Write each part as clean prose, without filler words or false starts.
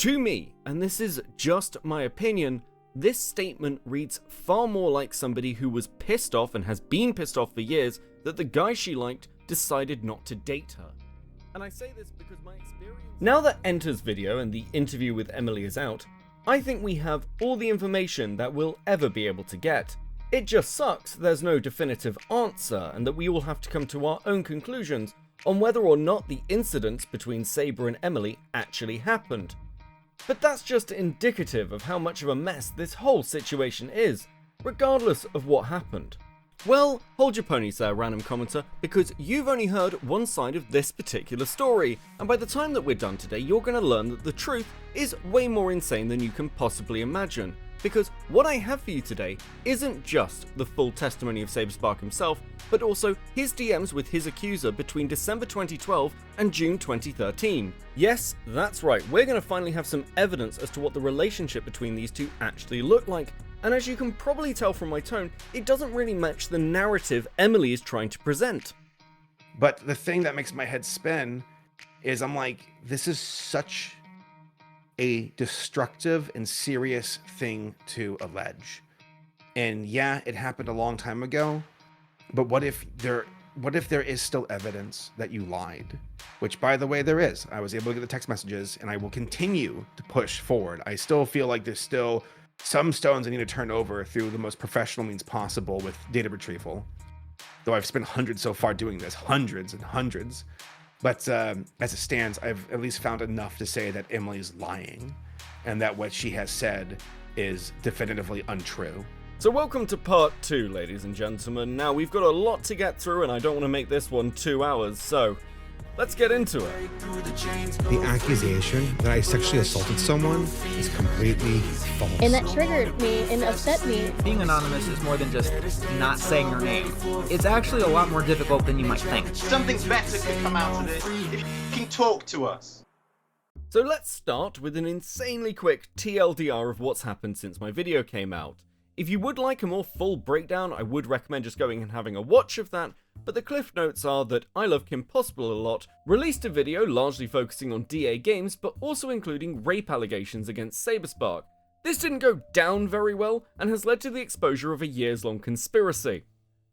To me, and this is just my opinion, this statement reads far more like somebody who was pissed off and has been pissed off for years that the guy she liked decided not to date her. And I say this because my experience... Now that Enter's video and the interview with Emily is out, I think we have all the information that we'll ever be able to get. It just sucks there's no definitive answer and that we all have to come to our own conclusions on whether or not the incidents between Saber and Emily actually happened. But that's just indicative of how much of a mess this whole situation is, regardless of what happened. Well, hold your ponies there, random commenter, because you've only heard one side of this particular story, and by the time that we're done today, you're going to learn that the truth is way more insane than you can possibly imagine. Because what I have for you today isn't just the full testimony of Saberspark himself, but also his DMs with his accuser between December 2012 and June 2013. Yes, that's right, we're going to finally have some evidence as to what the relationship between these two actually looked like. And as you can probably tell from my tone, it doesn't really match the narrative Emily is trying to present. But the thing that makes my head spin is I'm like, this is such a destructive and serious thing to allege. And yeah, it happened a long time ago, but what if there is still evidence that you lied? Which, by the way, there is. I was able to get the text messages, and I will continue to push forward. I still feel like there's still some stones I need to turn over through the most professional means possible with data retrieval. Though I've spent hundreds so far doing this, hundreds and hundreds. But as it stands, I've at least found enough to say that Emily's lying and that what she has said is definitively untrue. So welcome to part 2, ladies and gentlemen. Now, we've got a lot to get through and I don't want to make this one 2 hours, so let's get into it. The accusation that I sexually assaulted someone is completely false. And that triggered me and upset me. Being anonymous is more than just not saying your name. It's actually a lot more difficult than you might think. Something better could come out of this if you can talk to us. So let's start with an insanely quick TLDR of what's happened since my video came out. If you would like a more full breakdown, I would recommend just going and having a watch of that, but the cliff notes are that I Love Kim Possible a Lot released a video largely focusing on DA games, but also including rape allegations against Saberspark. This didn't go down very well, and has led to the exposure of a years-long conspiracy.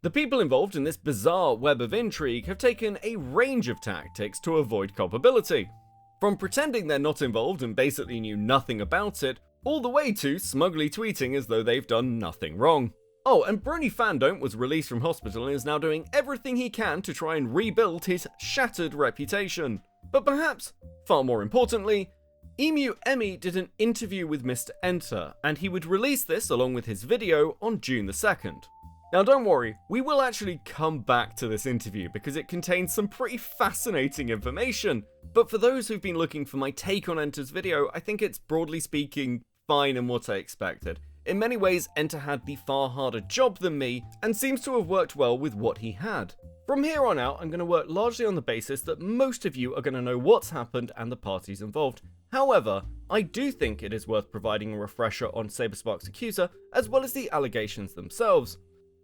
The people involved in this bizarre web of intrigue have taken a range of tactics to avoid culpability. From pretending they're not involved and basically knew nothing about it, all the way to smugly tweeting as though they've done nothing wrong. Oh, and Brony Fandom was released from hospital and is now doing everything he can to try and rebuild his shattered reputation. But perhaps, far more importantly, Emu Emmy did an interview with Mr. Enter, and he would release this along with his video on June the 2nd. Now don't worry, we will actually come back to this interview because it contains some pretty fascinating information, but for those who've been looking for my take on Enter's video, I think it's broadly speaking fine and what I expected. In many ways, Enter had the far harder job than me, and seems to have worked well with what he had. From here on out, I'm going to work largely on the basis that most of you are going to know what's happened and the parties involved. However, I do think it is worth providing a refresher on Saberspark's accuser, as well as the allegations themselves.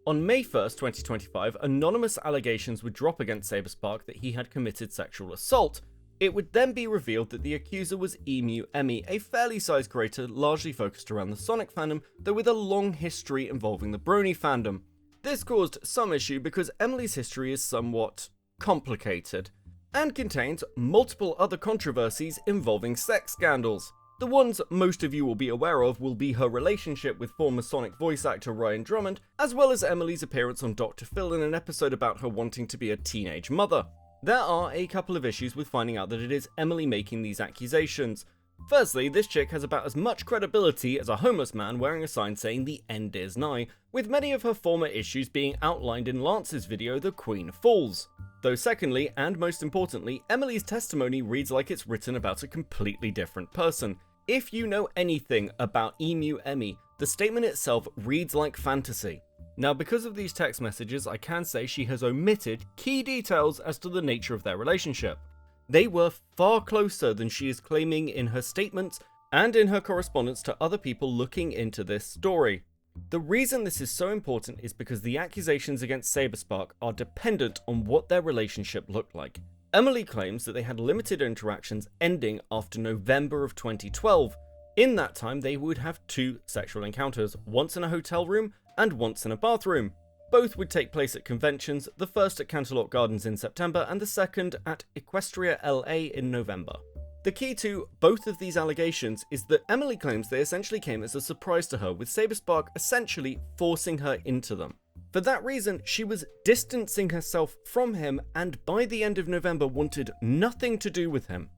On May 1st, 2025, anonymous allegations would drop against Saberspark that he had committed sexual assault. It would then be revealed that the accuser was Emu Emmy, a fairly sized creator largely focused around the Sonic fandom, though with a long history involving the Brony fandom. This caused some issue because Emily's history is somewhat complicated, and contains multiple other controversies involving sex scandals. The ones most of you will be aware of will be her relationship with former Sonic voice actor Ryan Drummond, as well as Emily's appearance on Dr. Phil in an episode about her wanting to be a teenage mother. There are a couple of issues with finding out that it is Emily making these accusations. Firstly, this chick has about as much credibility as a homeless man wearing a sign saying the end is nigh, with many of her former issues being outlined in Lance's video The Queen Falls. Though secondly, and most importantly, Emily's testimony reads like it's written about a completely different person. If you know anything about Emu Emmy, the statement itself reads like fantasy. Now, because of these text messages, I can say she has omitted key details as to the nature of their relationship. They were far closer than she is claiming in her statements and in her correspondence to other people looking into this story. The reason this is so important is because the accusations against Saberspark are dependent on what their relationship looked like. Emily claims that they had limited interactions ending after November of 2012. In that time, they would have 2 sexual encounters, once in a hotel room and once in a bathroom. Both would take place at conventions, the first at Canterlot Gardens in September and the second at Equestria LA in November. The key to both of these allegations is that Emily claims they essentially came as a surprise to her, with Saberspark essentially forcing her into them. For that reason, she was distancing herself from him and by the end of November wanted nothing to do with him.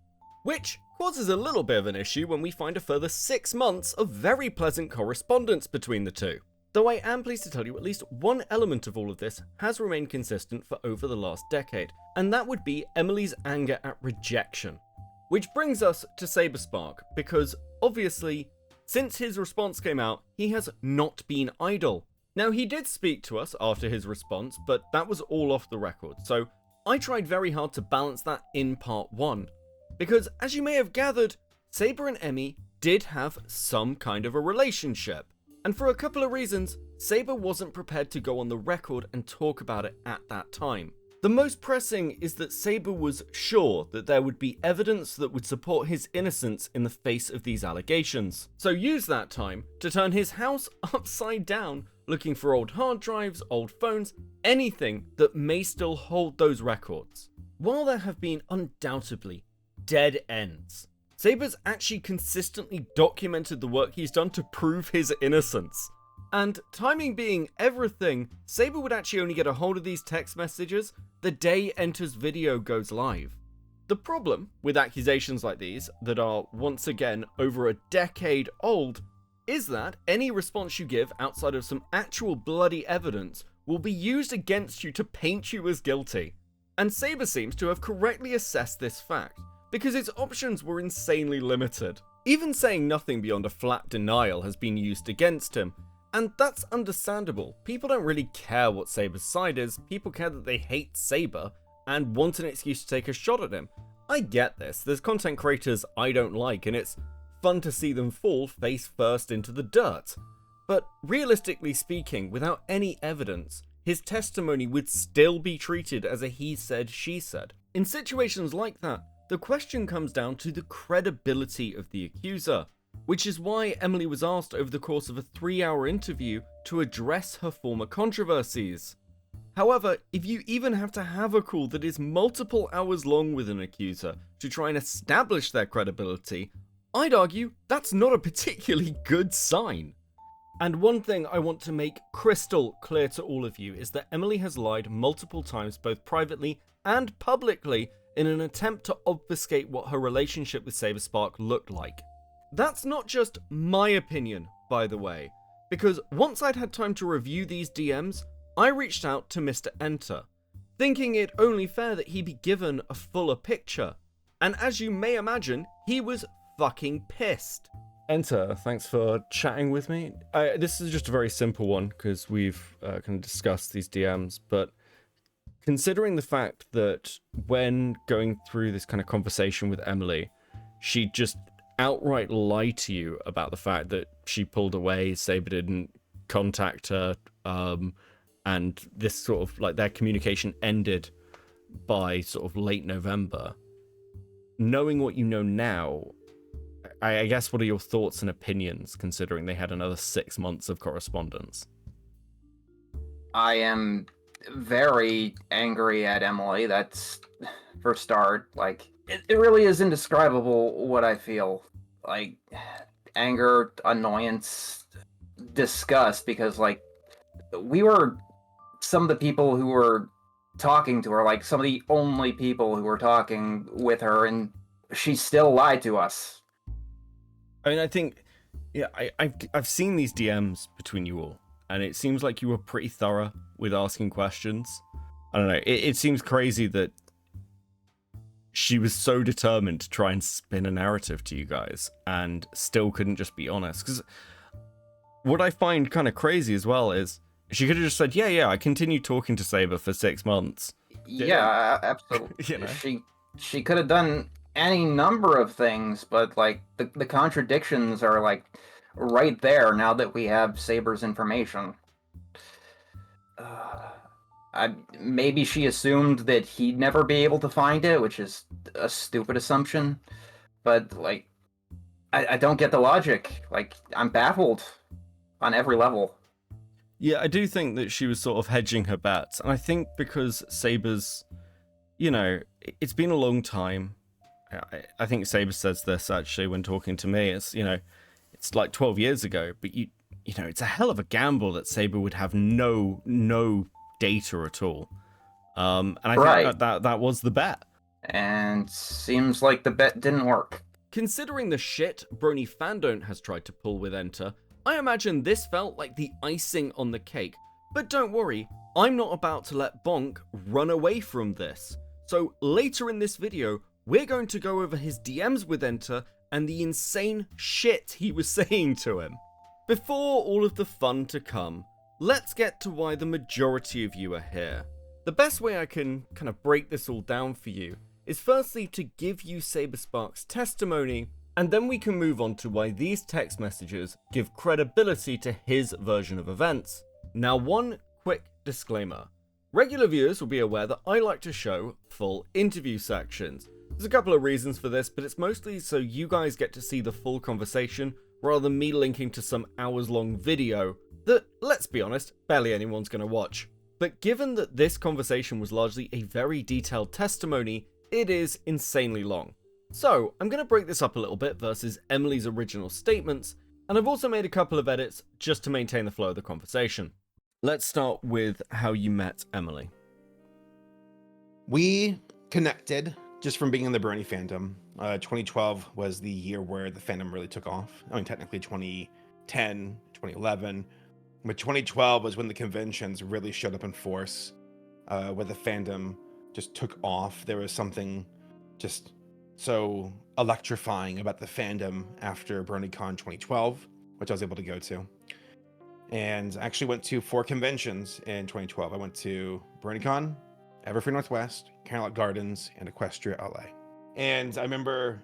Which causes a little bit of an issue when we find a further 6 months of very pleasant correspondence between the two. Though I am pleased to tell you at least one element of all of this has remained consistent for over the last decade, and that would be Emily's anger at rejection. Which brings us to Saberspark, because obviously, since his response came out, he has not been idle. Now, he did speak to us after his response, but that was all off the record, so I tried very hard to balance that in part 1. Because, as you may have gathered, Saber and Emmy did have some kind of a relationship. And for a couple of reasons, Saber wasn't prepared to go on the record and talk about it at that time. The most pressing is that Saber was sure that there would be evidence that would support his innocence in the face of these allegations. So use that time to turn his house upside down, looking for old hard drives, old phones, anything that may still hold those records. While there have been undoubtedly dead ends, Saber's actually consistently documented the work he's done to prove his innocence. And timing being everything, Saber would actually only get a hold of these text messages the day Enter's video goes live. The problem with accusations like these, that are once again over a decade old, is that any response you give outside of some actual bloody evidence will be used against you to paint you as guilty. And Saber seems to have correctly assessed this fact, because its options were insanely limited. Even saying nothing beyond a flat denial has been used against him, and that's understandable. People don't really care what Saber's side is, people care that they hate Saber and want an excuse to take a shot at him. I get this, there's content creators I don't like and it's fun to see them fall face first into the dirt. But realistically speaking, without any evidence, his testimony would still be treated as a he said, she said. In situations like that, the question comes down to the credibility of the accuser, which is why Emily was asked over the course of a 3-hour interview to address her former controversies. However, if you even have to have a call that is multiple hours long with an accuser to try and establish their credibility, I'd argue that's not a particularly good sign. And one thing I want to make crystal clear to all of you is that Emily has lied multiple times both privately and publicly in an attempt to obfuscate what her relationship with Saberspark looked like. That's not just my opinion, by the way, because once I'd had time to review these DMs, I reached out to Mr. Enter, thinking it only fair that he be given a fuller picture. And as you may imagine, he was fucking pissed. Enter, thanks for chatting with me. This is just a very simple one, because we've kind of discussed these DMs, but considering the fact that when going through this kind of conversation with Emily, she just outright lied to you about the fact that she pulled away, Saber didn't contact her, and this sort of, like, their communication ended by sort of late November. Knowing what you know now, I guess what are your thoughts and opinions, considering they had another 6 months of correspondence? I am very angry at Emily, that's for start. Like, it really is indescribable what I feel. Like, anger, annoyance, disgust, because, like, we were some of the people who were talking to her, like, some of the only people who were talking with her, and she still lied to us. I mean, I think, yeah, I've seen these DMs between you all, and it seems like you were pretty thorough with asking questions. I don't know, it seems crazy that she was so determined to try and spin a narrative to you guys, and still couldn't just be honest. Because what I find kind of crazy as well is, she could have just said, yeah, I continued talking to Saber for 6 months. Yeah, absolutely. You know? She could have done any number of things, but, like, the contradictions are, like, right there now that we have Saber's information. Maybe she assumed that he'd never be able to find it, which is a stupid assumption. But like, I don't get the logic. Like, I'm baffled on every level. Yeah, I do think that she was sort of hedging her bets. And I think because Saber's, it's been a long time. I think Saber says this actually when talking to me. It's like 12 years ago, but it's a hell of a gamble that Saber would have no data at all. And I think that was the bet. And seems like the bet didn't work. Considering the shit Brony Fandom has tried to pull with Enter, I imagine this felt like the icing on the cake. But don't worry, I'm not about to let Bonk run away from this. So later in this video, we're going to go over his DMs with Enter and the insane shit he was saying to him. Before all of the fun to come, let's get to why the majority of you are here. The best way I can kind of break this all down for you is firstly to give you Saberspark's testimony, and then we can move on to why these text messages give credibility to his version of events. Now, one quick disclaimer. Regular viewers will be aware that I like to show full interview sections. There's a couple of reasons for this, but it's mostly so you guys get to see the full conversation rather than me linking to some hours-long video that, let's be honest, barely anyone's going to watch. But given that this conversation was largely a very detailed testimony, it is insanely long. So, I'm going to break this up a little bit versus Emily's original statements, and I've also made a couple of edits just to maintain the flow of the conversation. Let's start with how you met Emily. We connected just from being in the Brony fandom. 2012 was the year where the fandom really took off. I mean, technically 2010, 2011, but 2012 was when the conventions really showed up in force, where the fandom just took off. There was something just so electrifying about the fandom after BronyCon 2012, which I was able to go to. And I actually went to 4 conventions in 2012. I went to BronyCon, Everfree Northwest, Carolot Gardens, and Equestria LA. And I remember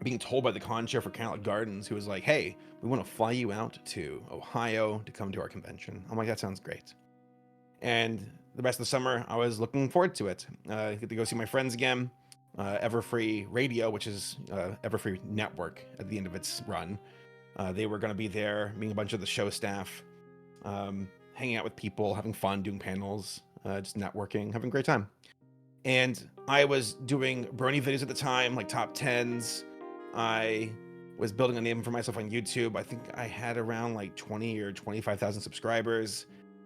being told by the con chair for Carolot Gardens, who was like, hey, we want to fly you out to Ohio to come to our convention. I'm like, that sounds great. And the rest of the summer, I was looking forward to it. I get to go see my friends again. Everfree Radio, which is Everfree Network at the end of its run. They were going to be there, meeting a bunch of the show staff, hanging out with people, having fun, doing panels, just networking, having a great time. And I was doing Brony videos at the time, like top 10s. I was building a name for myself on YouTube. I think I had around like 20 or 25,000 subscribers.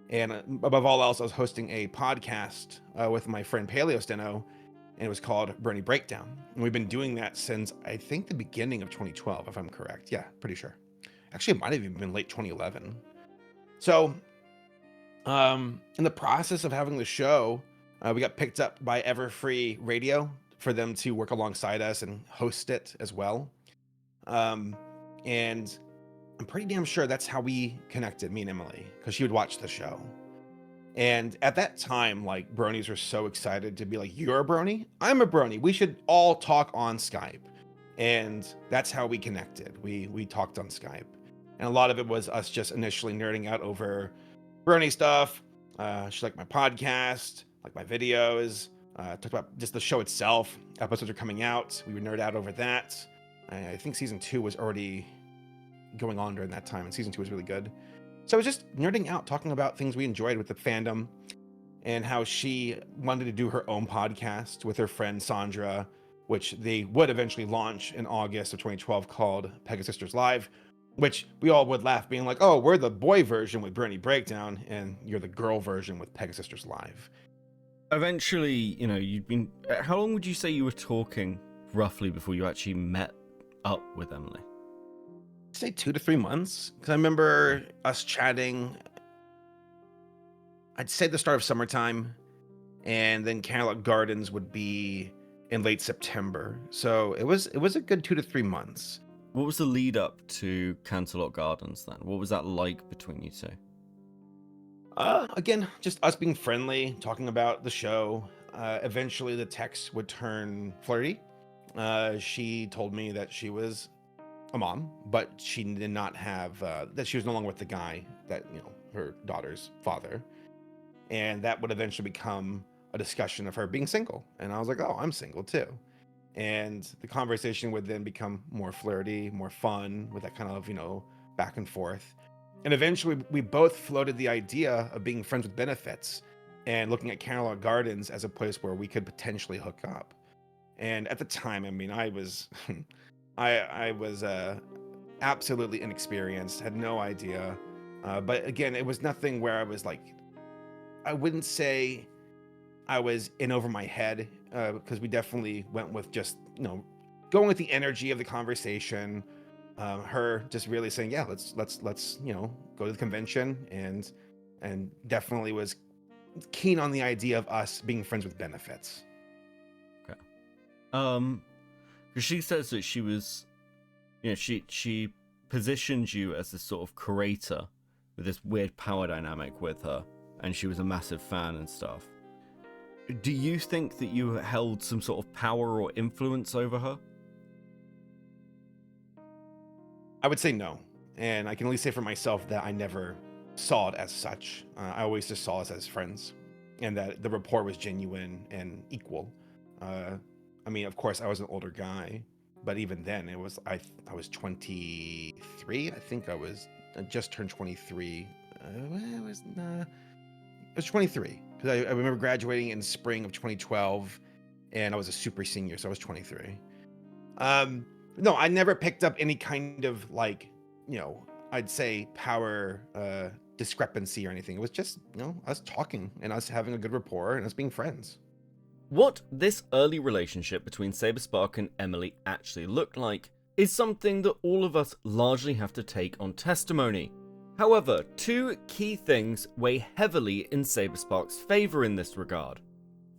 And above all else, I was hosting a podcast with my friend Paleo Steno, and it was called Brony Breakdown. And we've been doing that since, I think, the beginning of 2012, if I'm correct. Yeah, pretty sure. Actually, it might have even been late 2011. So, in the process of having the show, we got picked up by Everfree Radio for them to work alongside us and host it as well. And I'm pretty damn sure that's how we connected, me and Emily, because she would watch the show. And at that time, like, bronies were so excited to be like, you're a brony? I'm a brony. We should all talk on Skype. And that's how we connected. We talked on Skype. And a lot of it was us just initially nerding out over brony stuff. She liked my podcast, like my videos, talked about just the show itself. Episodes are coming out. We would nerd out over that. I think season 2 was already going on during that time, and season 2 was really good. So I was just nerding out, talking about things we enjoyed with the fandom, and how she wanted to do her own podcast with her friend Sandra, which they would eventually launch in August of 2012, called Pegasisters Live, which we all would laugh, being like, oh, we're the boy version with Brony Breakdown, and you're the girl version with Pegasisters Live. Eventually, you'd been... How long would you say you were talking, roughly, before you actually met up with Emily? I'd say 2 to 3 months, because I remember us chatting, I'd say the start of summertime, and then Carolot Gardens would be in late September. So it was a good 2 to 3 months. What was the lead up to Canterlot Gardens then? What was that like between you two? Again, just us being friendly, talking about the show. Eventually the text would turn flirty. She told me that she was a mom, but she did not have, that she was no longer with the guy that, her daughter's father. And that would eventually become a discussion of her being single. And I was like, oh, I'm single too. And the conversation would then become more flirty, more fun, with that kind of, back and forth. And eventually we both floated the idea of being friends with benefits and looking at Candlelight Gardens as a place where we could potentially hook up. And at the time, I mean, I was I was absolutely inexperienced, had no idea. But again, it was nothing where I was like, I wouldn't say I was in over my head, because we definitely went with just, going with the energy of the conversation. Her just really saying, yeah, let's go to the convention, and definitely was keen on the idea of us being friends with benefits. Okay. Because she says that she was, she positioned you as this sort of creator with this weird power dynamic with her, and she was a massive fan and stuff. Do you think that you held some sort of power or influence over her? I would say no. And I can at least say for myself that I never saw it as such. I always just saw us as friends, and that the rapport was genuine and equal. I mean, of course, I was an older guy, but even then, I was 23. I think I just turned 23. I was 23, because I remember graduating in spring of 2012, and I was a super senior, so I was 23. No, I never picked up any kind of, like, I'd say power discrepancy or anything. It was just, us talking and us having a good rapport and us being friends. What this early relationship between Saberspark and Emily actually looked like is something that all of us largely have to take on testimony. However, two key things weigh heavily in Saberspark's favour in this regard.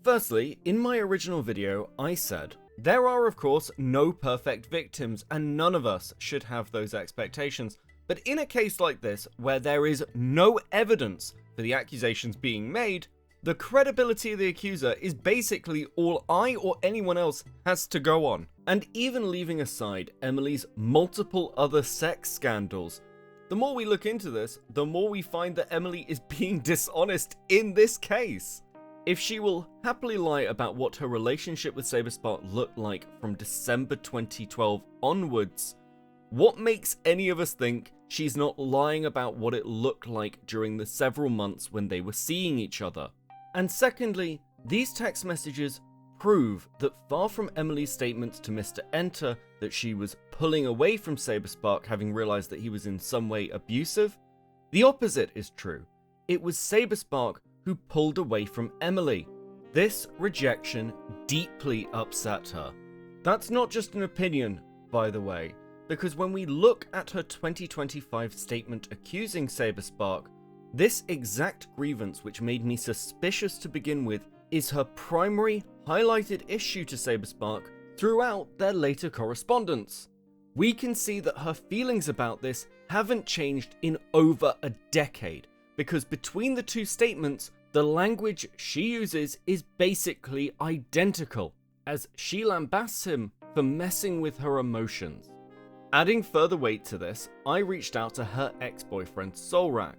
Firstly, in my original video, I said, there are of course no perfect victims, and none of us should have those expectations, but in a case like this, where there is no evidence for the accusations being made, the credibility of the accuser is basically all I or anyone else has to go on. And even leaving aside Emily's multiple other sex scandals, the more we look into this, the more we find that Emily is being dishonest in this case. If she will happily lie about what her relationship with Saberspark looked like from December 2012 onwards, what makes any of us think she's not lying about what it looked like during the several months when they were seeing each other? And secondly, these text messages prove that far from Emily's statements to Mr. Enter that she was pulling away from Saberspark having realized that he was in some way abusive, the opposite is true. It was Saberspark who pulled away from Emily. This rejection deeply upset her. That's not just an opinion, by the way, because when we look at her 2025 statement accusing Saberspark, this exact grievance which made me suspicious to begin with is her primary highlighted issue to Saberspark throughout their later correspondence. We can see that her feelings about this haven't changed in over a decade, because between the two statements, the language she uses is basically identical, as she lambasts him for messing with her emotions. Adding further weight to this, I reached out to her ex-boyfriend Solrak,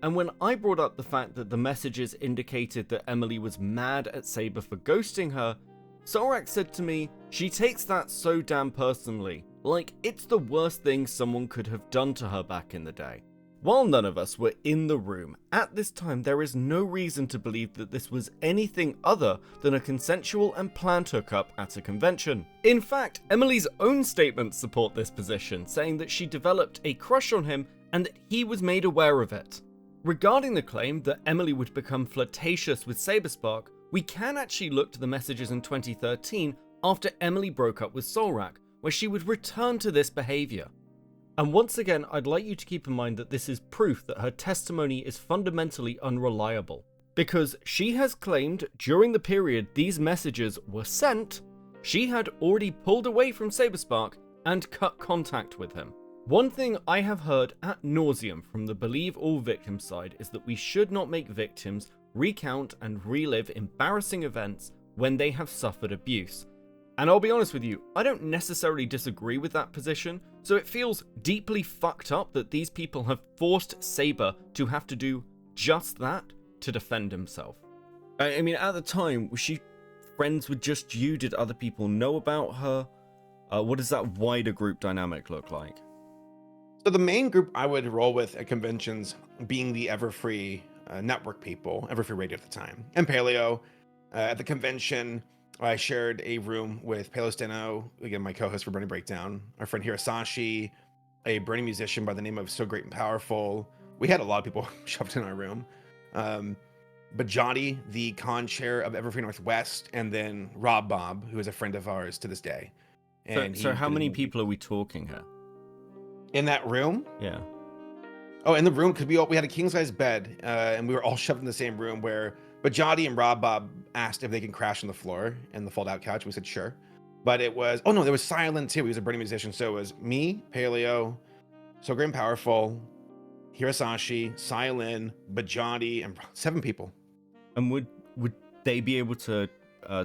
and when I brought up the fact that the messages indicated that Emily was mad at Saber for ghosting her, Solrak said to me she takes that so damn personally, like it's the worst thing someone could have done to her back in the day. While none of us were in the room, at this time there is no reason to believe that this was anything other than a consensual and planned hookup at a convention. In fact, Emily's own statements support this position, saying that she developed a crush on him and that he was made aware of it. Regarding the claim that Emily would become flirtatious with Saberspark, we can actually look to the messages in 2013 after Emily broke up with Solrak, where she would return to this behaviour. And once again, I'd like you to keep in mind that this is proof that her testimony is fundamentally unreliable, because she has claimed during the period these messages were sent, she had already pulled away from Saberspark and cut contact with him. One thing I have heard ad nauseum from the Believe All Victims side is that we should not make victims recount and relive embarrassing events when they have suffered abuse. And I'll be honest with you, I don't necessarily disagree with that position, so it feels deeply fucked up that these people have forced Saber to have to do just that, to defend himself? I mean, at the time, was she friends with just you? Did other people know about her? What does that wider group dynamic look like? So the main group I would roll with at conventions being the Everfree network people, Everfree Radio at the time, and Paleo. At the convention, I shared a room with Paleo Steno, again, my co-host for Burning Breakdown, our friend Hirasashi, a burning musician by the name of So Great and Powerful. We had a lot of people shoved in our room. Bajati, the con chair of Everfree Northwest, and then Rob Bob, who is a friend of ours to this day. And So how many people are we talking here? in that room? Yeah. Oh, in the room, because we had a king size bed, and we were all shoved in the same room where Bajati and Rob Bob asked if they can crash on the floor in the fold out couch. We said sure. But it was, oh no, there was Silent too. He was a burning musician. So it was me, Paleo, So Great and Powerful, Hirasashi, Silent, Bajati, and 7 people. And would they be able to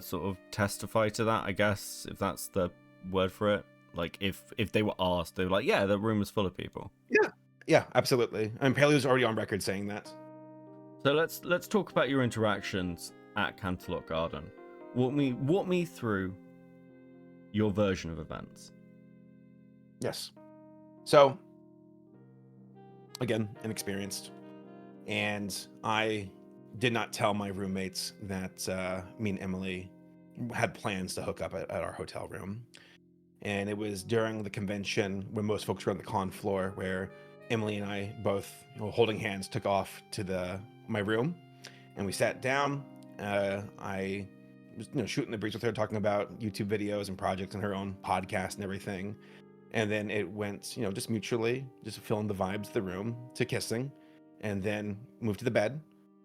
sort of testify to that, I guess, if that's the word for it? Like, if they were asked, they were like, yeah, the room was full of people. Yeah, absolutely. And Paleo's already on record saying that. So let's talk about your interactions at Canterlot Garden. Walk me through your version of events. Yes. So, again, inexperienced. And I did not tell my roommates that me and Emily had plans to hook up at our hotel room. And it was during the convention when most folks were on the con floor where Emily and I both, holding hands, took off to my room, and we sat down. I was, shooting the breeze with her, talking about YouTube videos and projects and her own podcast and everything. And then it went, just mutually, just feeling the vibes of the room, to kissing, and then moved to the bed,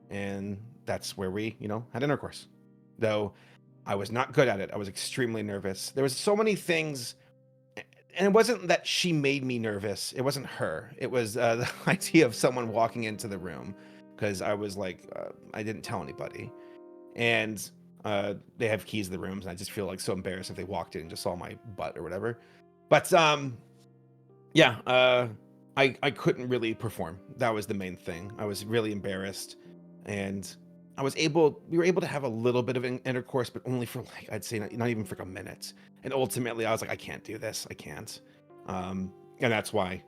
and that's where we, had intercourse. Though I was not good at it. I was extremely nervous. There was so many things. And it wasn't that she made me nervous. It wasn't her. It was the idea of someone walking into the room, because I was like, I didn't tell anybody. And they have keys to the rooms, and I just feel like so embarrassed if they walked in and just saw my butt or whatever. But I couldn't really perform. That was the main thing. I was really embarrassed, and we were able to have a little bit of intercourse, but only for I'd say not even for a minute. And ultimately I was like, I can't do this. I can't. And that's why,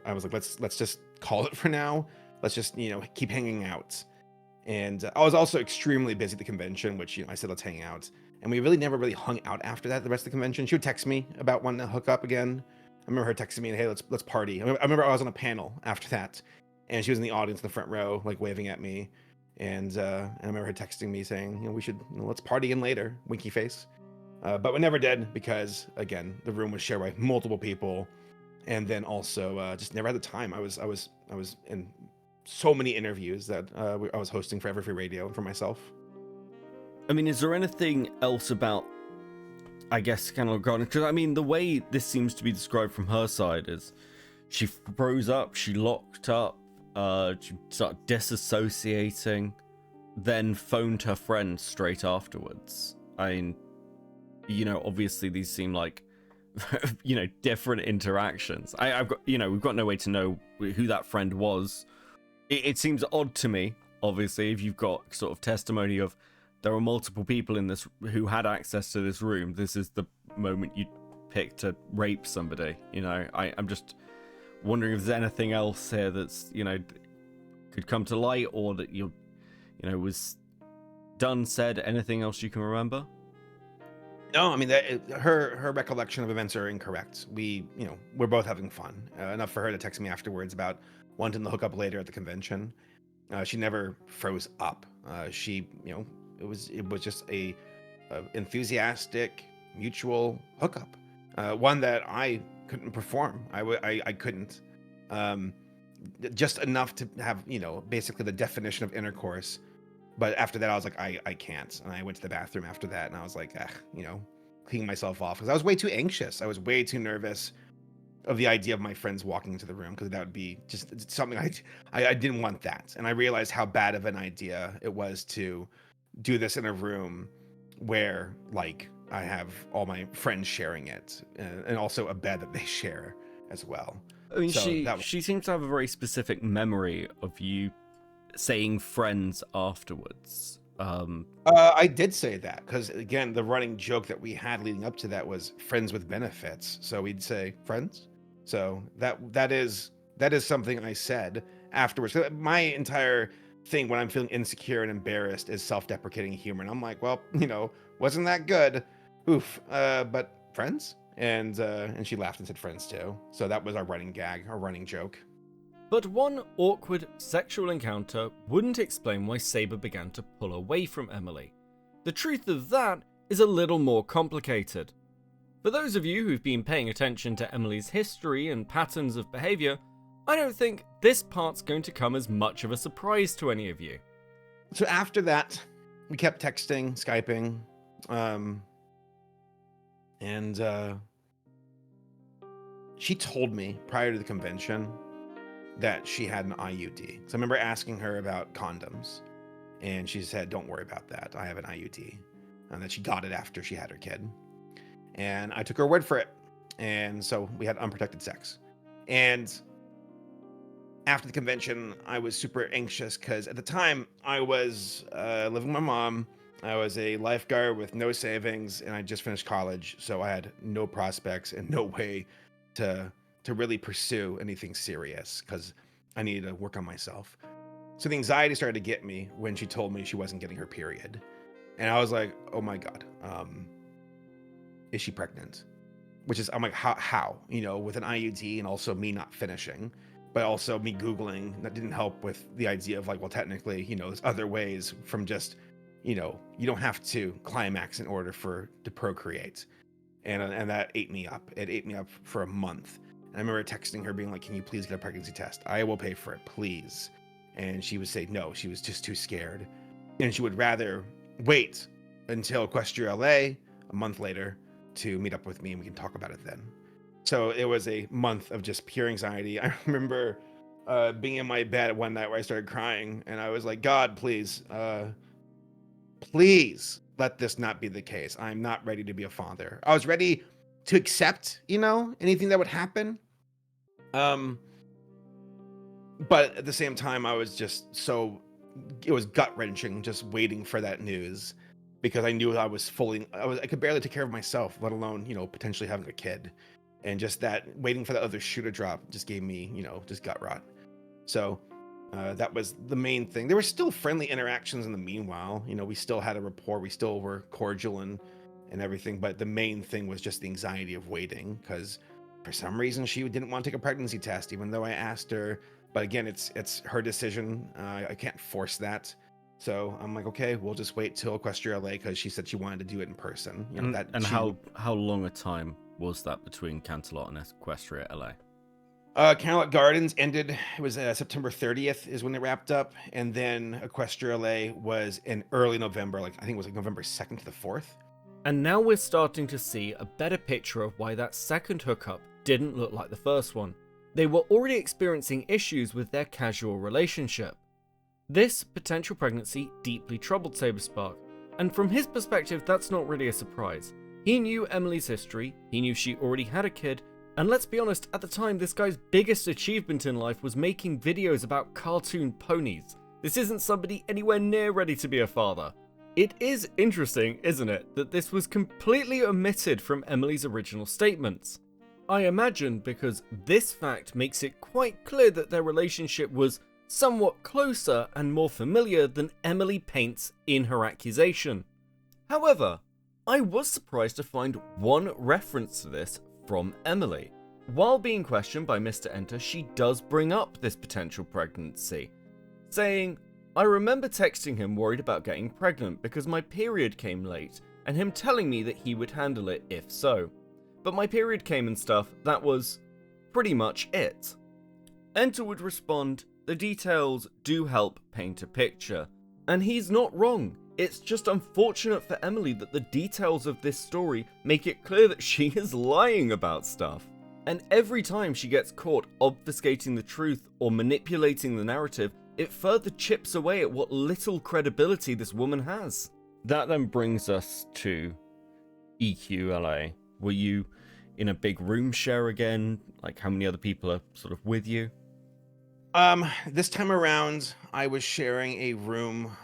I was like, let's just call it for now. Let's just, keep hanging out. And I was also extremely busy at the convention, which, I said, let's hang out. And we really never really hung out after that, the rest of the convention. She would text me about wanting to hook up again. I remember her texting me, hey, let's party. I remember I was on a panel after that, and she was in the audience in the front row, like waving at me. And I remember her texting me saying, we should, let's party again later, winky face. But we never did, because again, the room was shared by multiple people, and then also just never had the time. I was in so many interviews that I was hosting for Everfree Radio and for myself. I mean, is there anything else about, I guess, Canterlot Garden? Because I mean, the way this seems to be described from her side is she froze up, she locked up, she started disassociating, then phoned her friend straight afterwards. I mean, obviously these seem like, different interactions. I've got, we've got no way to know who that friend was. It seems odd to me, obviously, if you've got sort of testimony of there were multiple people in this who had access to this room. This is the moment you pick to rape somebody. I'm just wondering if there's anything else here that's, could come to light, or that was done, said, anything else you can remember? No, I mean, her recollection of events are incorrect. We're both having fun. Enough for her to text me afterwards about wanting to hook up later at the convention. She never froze up. It was just a enthusiastic, mutual hookup. One that I couldn't perform. I couldn't. Just enough to have, basically the definition of intercourse. But after that, I was like, I can't. And I went to the bathroom after that, and I was like, cleaning myself off, because I was way too anxious. I was way too nervous of the idea of my friends walking into the room, because that would be just something I didn't want that. And I realized how bad of an idea it was to do this in a room where, I have all my friends sharing it, and also a bed that they share as well. I mean, So she seems to have a very specific memory of you saying friends afterwards. I did say that because again, the running joke that we had leading up to that was friends with benefits. So we'd say friends. So that is something I said afterwards. My entire thing when I'm feeling insecure and embarrassed is self-deprecating humor, and I'm like, well, wasn't that good? Oof. But friends, and she laughed and said friends too. So that was our running gag, our running joke. But one awkward sexual encounter wouldn't explain why Saber began to pull away from Emily. The truth of that is a little more complicated. For those of you who've been paying attention to Emily's history and patterns of behaviour, I don't think this part's going to come as much of a surprise to any of you. So after that, we kept texting, Skyping, and she told me prior to the convention that she had an IUD. So I remember asking her about condoms, and she said, don't worry about that. I have an IUD. And that she got it after she had her kid. And I took her word for it. And so we had unprotected sex. And after the convention, I was super anxious because at the time I was living with my mom. I was a lifeguard with no savings, and I just finished college. So I had no prospects and no way to really pursue anything serious because I needed to work on myself. So the anxiety started to get me when she told me she wasn't getting her period. And I was like, oh my God, is she pregnant? Which is, I'm like, how? With an IUD and also me not finishing, but also me Googling, that didn't help with the idea of like, well, technically, there's other ways from just, you don't have to climax in order to procreate. And that ate me up. It ate me up for a month. And I remember texting her being like, can you please get a pregnancy test? I will pay for it, please. And she would say no, she was just too scared. And she would rather wait until Equestria LA a month later to meet up with me, and we can talk about it then. So it was a month of just pure anxiety. I remember being in my bed one night where I started crying, and I was like, God, please let this not be the case. I'm not ready to be a father. I was ready to accept, anything that would happen. But at the same time, I was just it was gut wrenching just waiting for that news, because I knew I could barely take care of myself, let alone, potentially having a kid. And just that waiting for the other shoe to drop just gave me, just gut rot. So that was the main thing. There were still friendly interactions in the meanwhile. We still had a rapport. We still were cordial and everything. But the main thing was just the anxiety of waiting, because for some reason she didn't want to take a pregnancy test, even though I asked her. But again, it's her decision. I can't force that. So I'm like, okay, we'll just wait till Equestria LA, because she said she wanted to do it in person. How long a time was that between Canterlot and Equestria LA? Canterlot Gardens ended, it was September 30th is when it wrapped up. And then Equestria LA was in early November, I think it was November 2nd to the 4th. And now we're starting to see a better picture of why that second hookup didn't look like the first one. They were already experiencing issues with their casual relationship. This potential pregnancy deeply troubled Saberspark, and from his perspective, that's not really a surprise. He knew Emily's history, he knew she already had a kid, and let's be honest, at the time, this guy's biggest achievement in life was making videos about cartoon ponies. This isn't somebody anywhere near ready to be a father. It is interesting, isn't it, that this was completely omitted from Emily's original statements. I imagine because this fact makes it quite clear that their relationship was somewhat closer and more familiar than Emily paints in her accusation. However, I was surprised to find one reference to this from Emily. While being questioned by Mr. Enter, she does bring up this potential pregnancy, saying, I remember texting him worried about getting pregnant because my period came late, and him telling me that he would handle it if so. But my period came and stuff, that was pretty much it. Enter would respond, the details do help paint a picture. And he's not wrong. It's just unfortunate for Emily that the details of this story make it clear that she is lying about stuff. And every time she gets caught obfuscating the truth or manipulating the narrative, it further chips away at what little credibility this woman has. That then brings us to EQLA. Were you in a big room share again? Like, how many other people are sort of with you? This time around, I was sharing a room.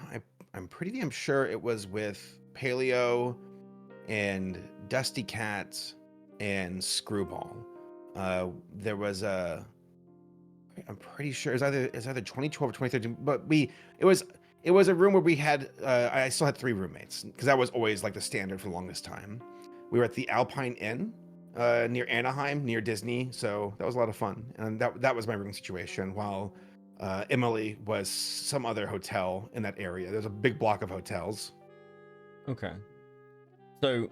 I'm pretty damn sure it was with Paleo and Dusty Cat and Screwball. There was a, I'm pretty sure it's either 2012 or 2013, but it was a room where we had I still had 3 roommates because that was always like the standard for the longest time. We were at the Alpine Inn near Anaheim, near Disney, so that was a lot of fun, and that was my room situation. While Emily was some other hotel in that area. There's a big block of hotels. Okay. So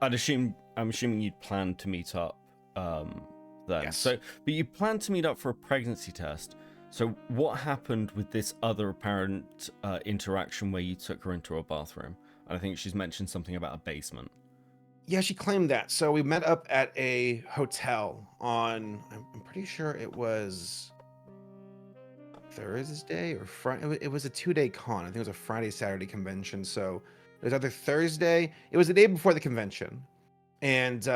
I'm assuming you'd planned to meet up then. Yes. So, but you planned to meet up for a pregnancy test. So what happened with this other apparent interaction where you took her into a bathroom? And I think she's mentioned something about a basement. Yeah, she claimed that. So we met up at a hotel on, I'm pretty sure it was Thursday or Friday. It was a 2-day con. I think it was a Friday, Saturday convention. So it was either Thursday. It was the day before the convention. And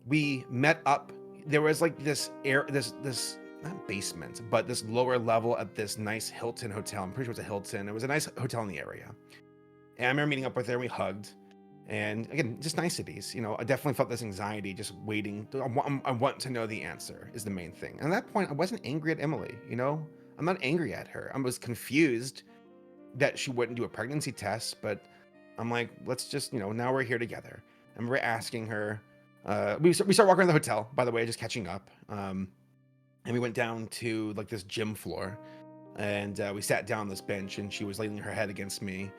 we met up. There was like this not basement, but this lower level at this nice Hilton hotel. I'm pretty sure it was a Hilton. It was a nice hotel in the area. And I remember meeting up with her and we hugged. And again, just niceties. You know, I definitely felt this anxiety just waiting. I want to know the answer is the main thing. And at that point, I wasn't angry at Emily. You know, I'm not angry at her. I was confused that she wouldn't do a pregnancy test, but I'm like, let's just, you know, now we're here together. And we're asking her. We start walking around the hotel, by the way, just catching up. And we went down to like this gym floor, and we sat down on this bench, and she was leaning her head against me.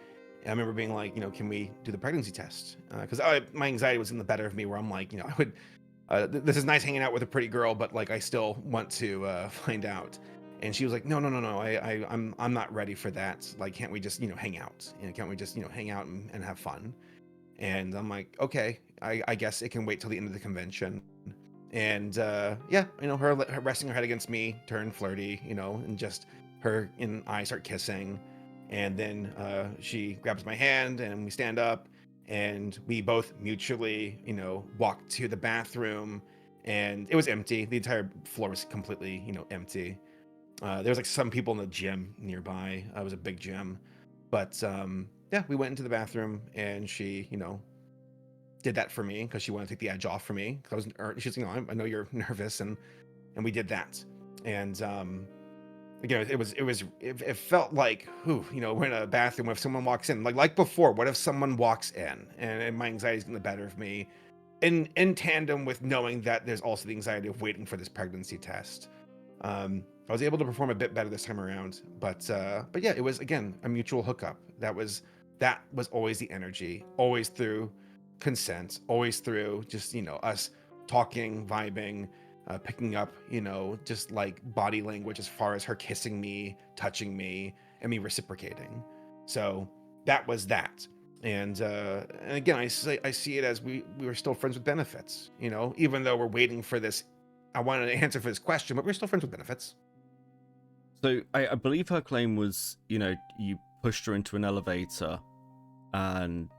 And I remember being like, you know, can we do the pregnancy test? Because my anxiety was in the better of me, where I'm like, you know, I would. This is nice hanging out with a pretty girl, but like I still want to find out. And she was like, no. I'm not ready for that. Like, can't we just, you know, hang out? You know, can't we just, you know, hang out and have fun? And I'm like, okay, I guess it can wait till the end of the convention. And yeah, you know, her resting her head against me turned flirty, you know, and just her and I start kissing. And then she grabs my hand and we stand up and we both mutually, you know, walk to the bathroom, and it was empty. The entire floor was completely, you know, empty. There was like some people in the gym nearby. It was a big gym, but yeah, we went into the bathroom and she, you know, did that for me because she wanted to take the edge off for me. Cause she's, you know, I know you're nervous, and we did that. And again, it felt like, whew, you know, we're in a bathroom. If someone walks in, like before, what if someone walks in, and my anxiety is getting the better of me, in tandem with knowing that there's also the anxiety of waiting for this pregnancy test. I was able to perform a bit better this time around, but yeah, it was again a mutual hookup. That was always the energy, always through consent, always through just, you know, us talking, vibing, picking up, you know, just like body language as far as her kissing me, touching me, and me reciprocating. So that was that. And again, I see it as we were still friends with benefits, you know, even though we're waiting for this. I wanted an answer for this question, but we're still friends with benefits. So I believe her claim was, you know, you pushed her into an elevator and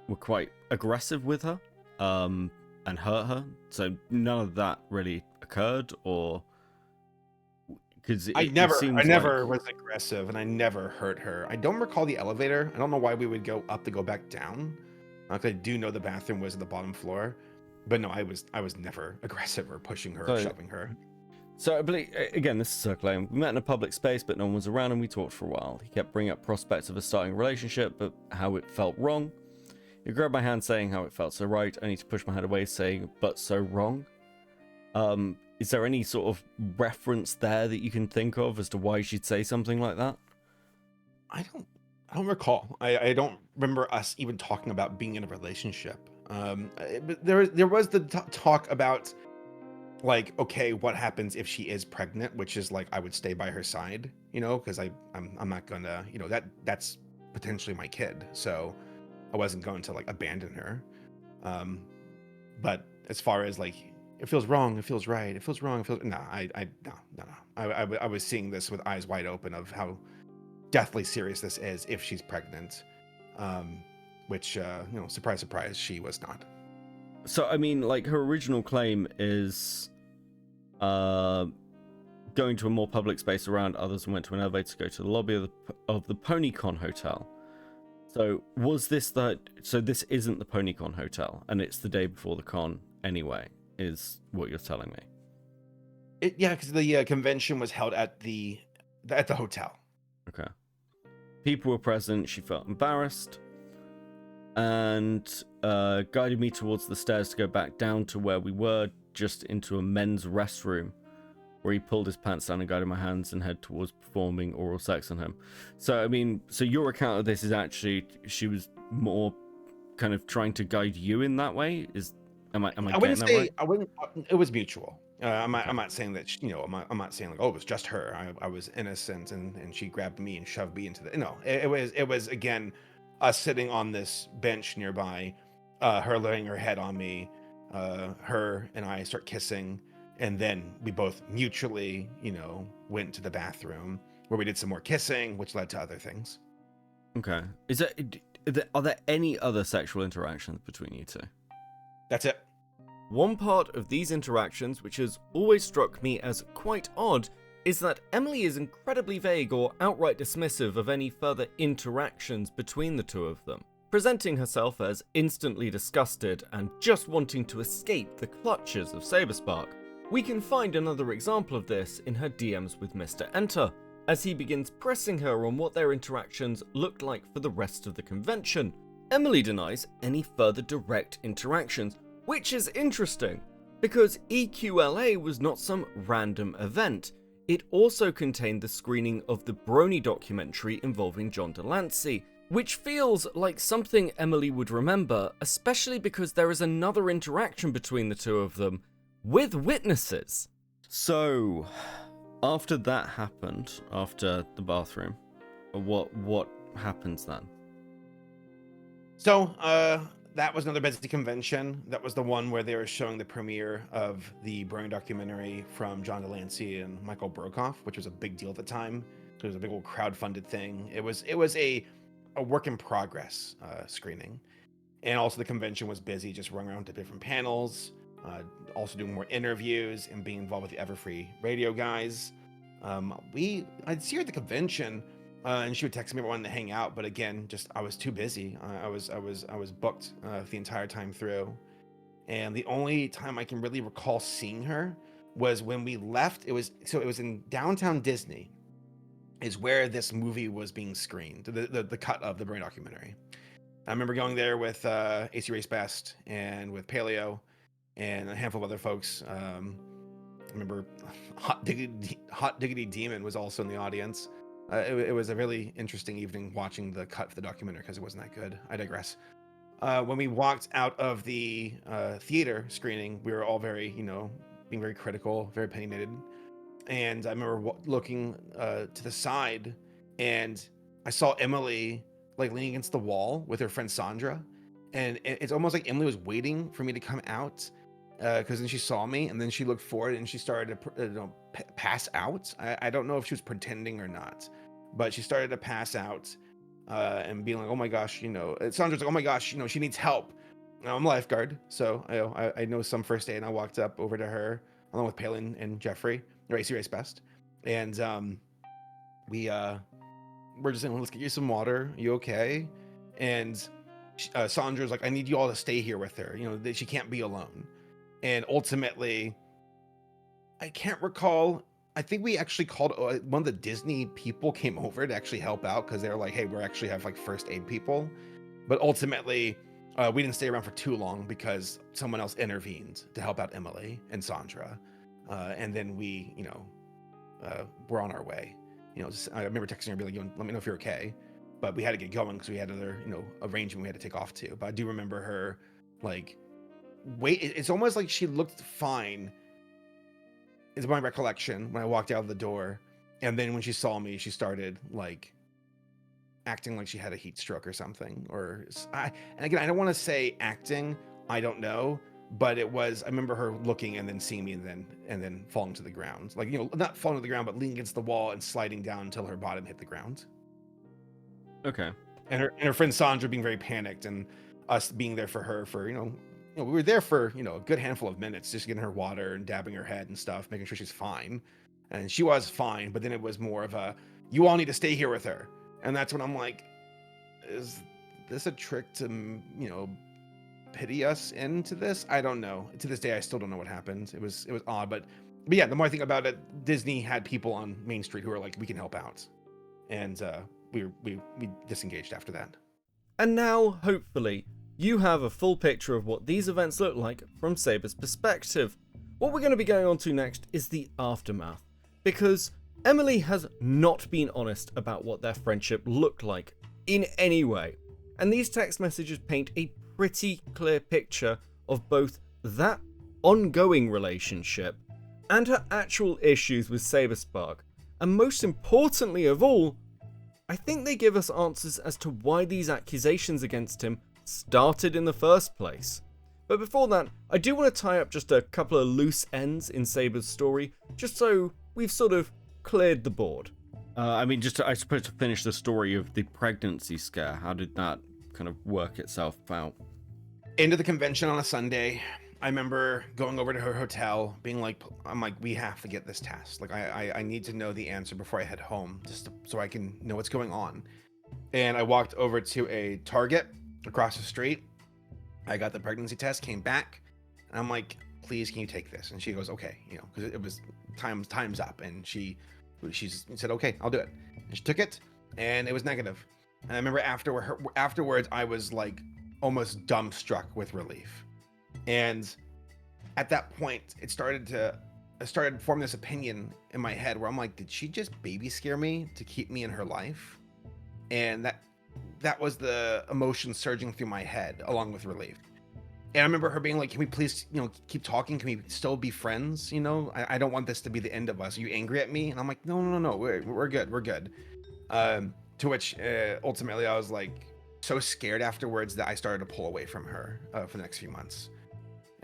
were quite aggressive with her and hurt her. So none of that really occurred, or because I never was aggressive, and I never hurt her. I don't recall the elevator. I don't know why we would go up to go back down. I do know the bathroom was at the bottom floor, but no, I was never aggressive or pushing her or shoving her. So I believe, again, this is her claim. We met in a public space, but no one was around, and we talked for a while. He kept bringing up prospects of a starting relationship, but how it felt wrong. He grabbed my hand, saying how it felt so right. I need to push my head away, saying, but so wrong. Is there any sort of reference there that you can think of as to why she'd say something like that? I don't recall. I don't remember us even talking about being in a relationship. But there was the talk about, like, okay, what happens if she is pregnant, which is like I would stay by her side, you know, because I'm not gonna, you know, that's potentially my kid, so I wasn't going to like abandon her. But as far as like, it feels wrong, it feels right, it feels wrong, it feels no. I was seeing this with eyes wide open of how deathly serious this is if she's pregnant, which you know, surprise, surprise, she was not. So I mean, like, her original claim is going to a more public space around others and went to an elevator to go to the lobby of the PonyCon Hotel. So was this that? So this isn't the PonyCon Hotel, and it's the day before the con anyway, is what you're telling me? Yeah, because the convention was held at the hotel. Okay. People were present. She felt embarrassed, and guided me towards the stairs to go back down to where we were, just into a men's restroom, where he pulled his pants down and guided my hands and head towards performing oral sex on him. So, I mean, so your account of this is actually, she was more kind of trying to guide you in that way? Am I wouldn't getting that say, right? I wouldn't, it was mutual. I'm not saying that, I'm not saying like, oh, it was just her. I was innocent and she grabbed me and shoved me into the, no, it was again, us sitting on this bench nearby, her laying her head on me, her and I start kissing. And then we both mutually, went to the bathroom where we did some more kissing, which led to other things. Okay. Are there any other sexual interactions between you two? That's it. One part of these interactions which has always struck me as quite odd is that Emily is incredibly vague or outright dismissive of any further interactions between the two of them, presenting herself as instantly disgusted and just wanting to escape the clutches of Saberspark. We can find another example of this in her DMs with Mr. Enter, as he begins pressing her on what their interactions looked like for the rest of the convention. Emily denies any further direct interactions, which is interesting, because EQLA was not some random event. It also contained the screening of the Brony documentary involving John Delancey, which feels like something Emily would remember, especially because there is another interaction between the two of them, with witnesses. So, after that happened, after the bathroom, what happens then? So, that was another busy convention. That was the one where they were showing the premiere of the Brony documentary from John Delancey and Michael Brokoff, which was a big deal at the time. It was a big old crowd-funded thing. It was a work in progress screening, and also the convention was busy, just running around to different panels. Also doing more interviews and being involved with the Everfree radio guys. I'd see her at the convention, and she would text me wanting to hang out, but again, just I was too busy. I was booked the entire time through, and the only time I can really recall seeing her was when we left. It was in downtown Disney, is where this movie was being screened. The cut of the Brony documentary. I remember going there with AC Race Best and with Paleo and a handful of other folks. I remember Hot Diggity Demon was also in the audience. It was a really interesting evening watching the cut for the documentary because it wasn't that good. I digress. When we walked out of the theater screening, we were all very, being very critical, very opinionated. And I remember looking to the side, and I saw Emily like leaning against the wall with her friend Sandra. And it's almost like Emily was waiting for me to come out, because then she saw me, and then she looked forward and she started to pass out. I don't know if she was pretending or not, but she started to pass out and being like, oh my gosh, Sandra's like, oh my gosh, she needs help. I'm a lifeguard, so I know some first aid, and I walked up over to her along with Palin and Jeffrey, AC Race Best, and we're just saying, let's get you some water. You okay? And Sandra's like, I need you all to stay here with her. She can't be alone. And ultimately, I can't recall. I think we actually called one of the Disney people came over to actually help out because they were like, hey, we actually have like first aid people. But ultimately, we didn't stay around for too long because someone else intervened to help out Emily and Sandra. And then we, were on our way. I remember texting her and be like, let me know if you're okay. But we had to get going because we had another, arrangement we had to take off to. But I do remember her like, wait, it's almost like she looked fine, is my recollection, when I walked out of the door. And then when she saw me, she started like acting like she had a heat stroke or something. And again, I don't want to say acting, I don't know, but it was, I remember her looking and then seeing me and then falling to the ground. Like, not falling to the ground, but leaning against the wall and sliding down until her bottom hit the ground. Okay. And her friend Sandra being very panicked, and us being there for her for, we were there for, a good handful of minutes, just getting her water and dabbing her head and stuff, making sure she's fine. And she was fine, but then it was more of a, you all need to stay here with her. And that's when I'm like, is this a trick to, pity us into this? I don't know. To this day, I still don't know what happened. It was odd, but yeah, the more I think about it, Disney had people on Main Street who were like, we can help out. And we disengaged after that. And now, hopefully, you have a full picture of what these events look like from Saber's perspective. What we're going to be going on to next is the aftermath, because Emily has not been honest about what their friendship looked like in any way. And these text messages paint a pretty clear picture of both that ongoing relationship and her actual issues with Saberspark. And most importantly of all, I think they give us answers as to why these accusations against him started in the first place. But before that, I do want to tie up just a couple of loose ends in Saber's story, just so we've sort of cleared the board. I suppose to finish the story of the pregnancy scare, how did that kind of work itself out? Into the convention on a Sunday, I remember going over to her hotel, being like, we have to get this test. Like, I need to know the answer before I head home, so I can know what's going on. And I walked over to a Target across the street. I got the pregnancy test, came back, and I'm like, please, can you take this? And she goes, okay, because it was time's up. And she said, okay, I'll do it. And she took it, and it was negative. And I remember afterwards, I was like almost dumbstruck with relief. And at that point, I started to form this opinion in my head where I'm like, did she just baby scare me to keep me in her life? And that was the emotion surging through my head along with relief. And I remember her being like, can we please, keep talking? Can we still be friends? I don't want this to be the end of us. Are you angry at me? And I'm like, no, we're good. We're good. To which ultimately I was like so scared afterwards that I started to pull away from her for the next few months.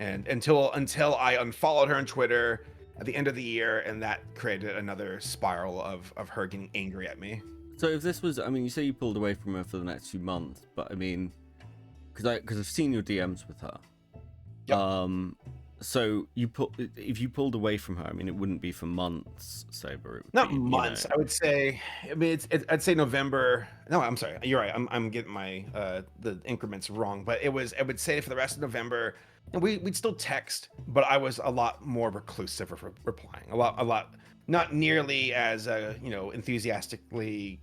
And until I unfollowed her on Twitter at the end of the year, and that created another spiral of her getting angry at me. So if this was, you say you pulled away from her for the next few months, but because I've seen your DMs with her. Yep. So if you pulled away from her, it wouldn't be for months, Saber. It would Not be, months. I would say. I'd say November. No, I'm sorry. You're right. I'm getting my the increments wrong. But I would say for the rest of November, and we'd still text, but I was a lot more reclusive for replying. A lot, not nearly as enthusiastically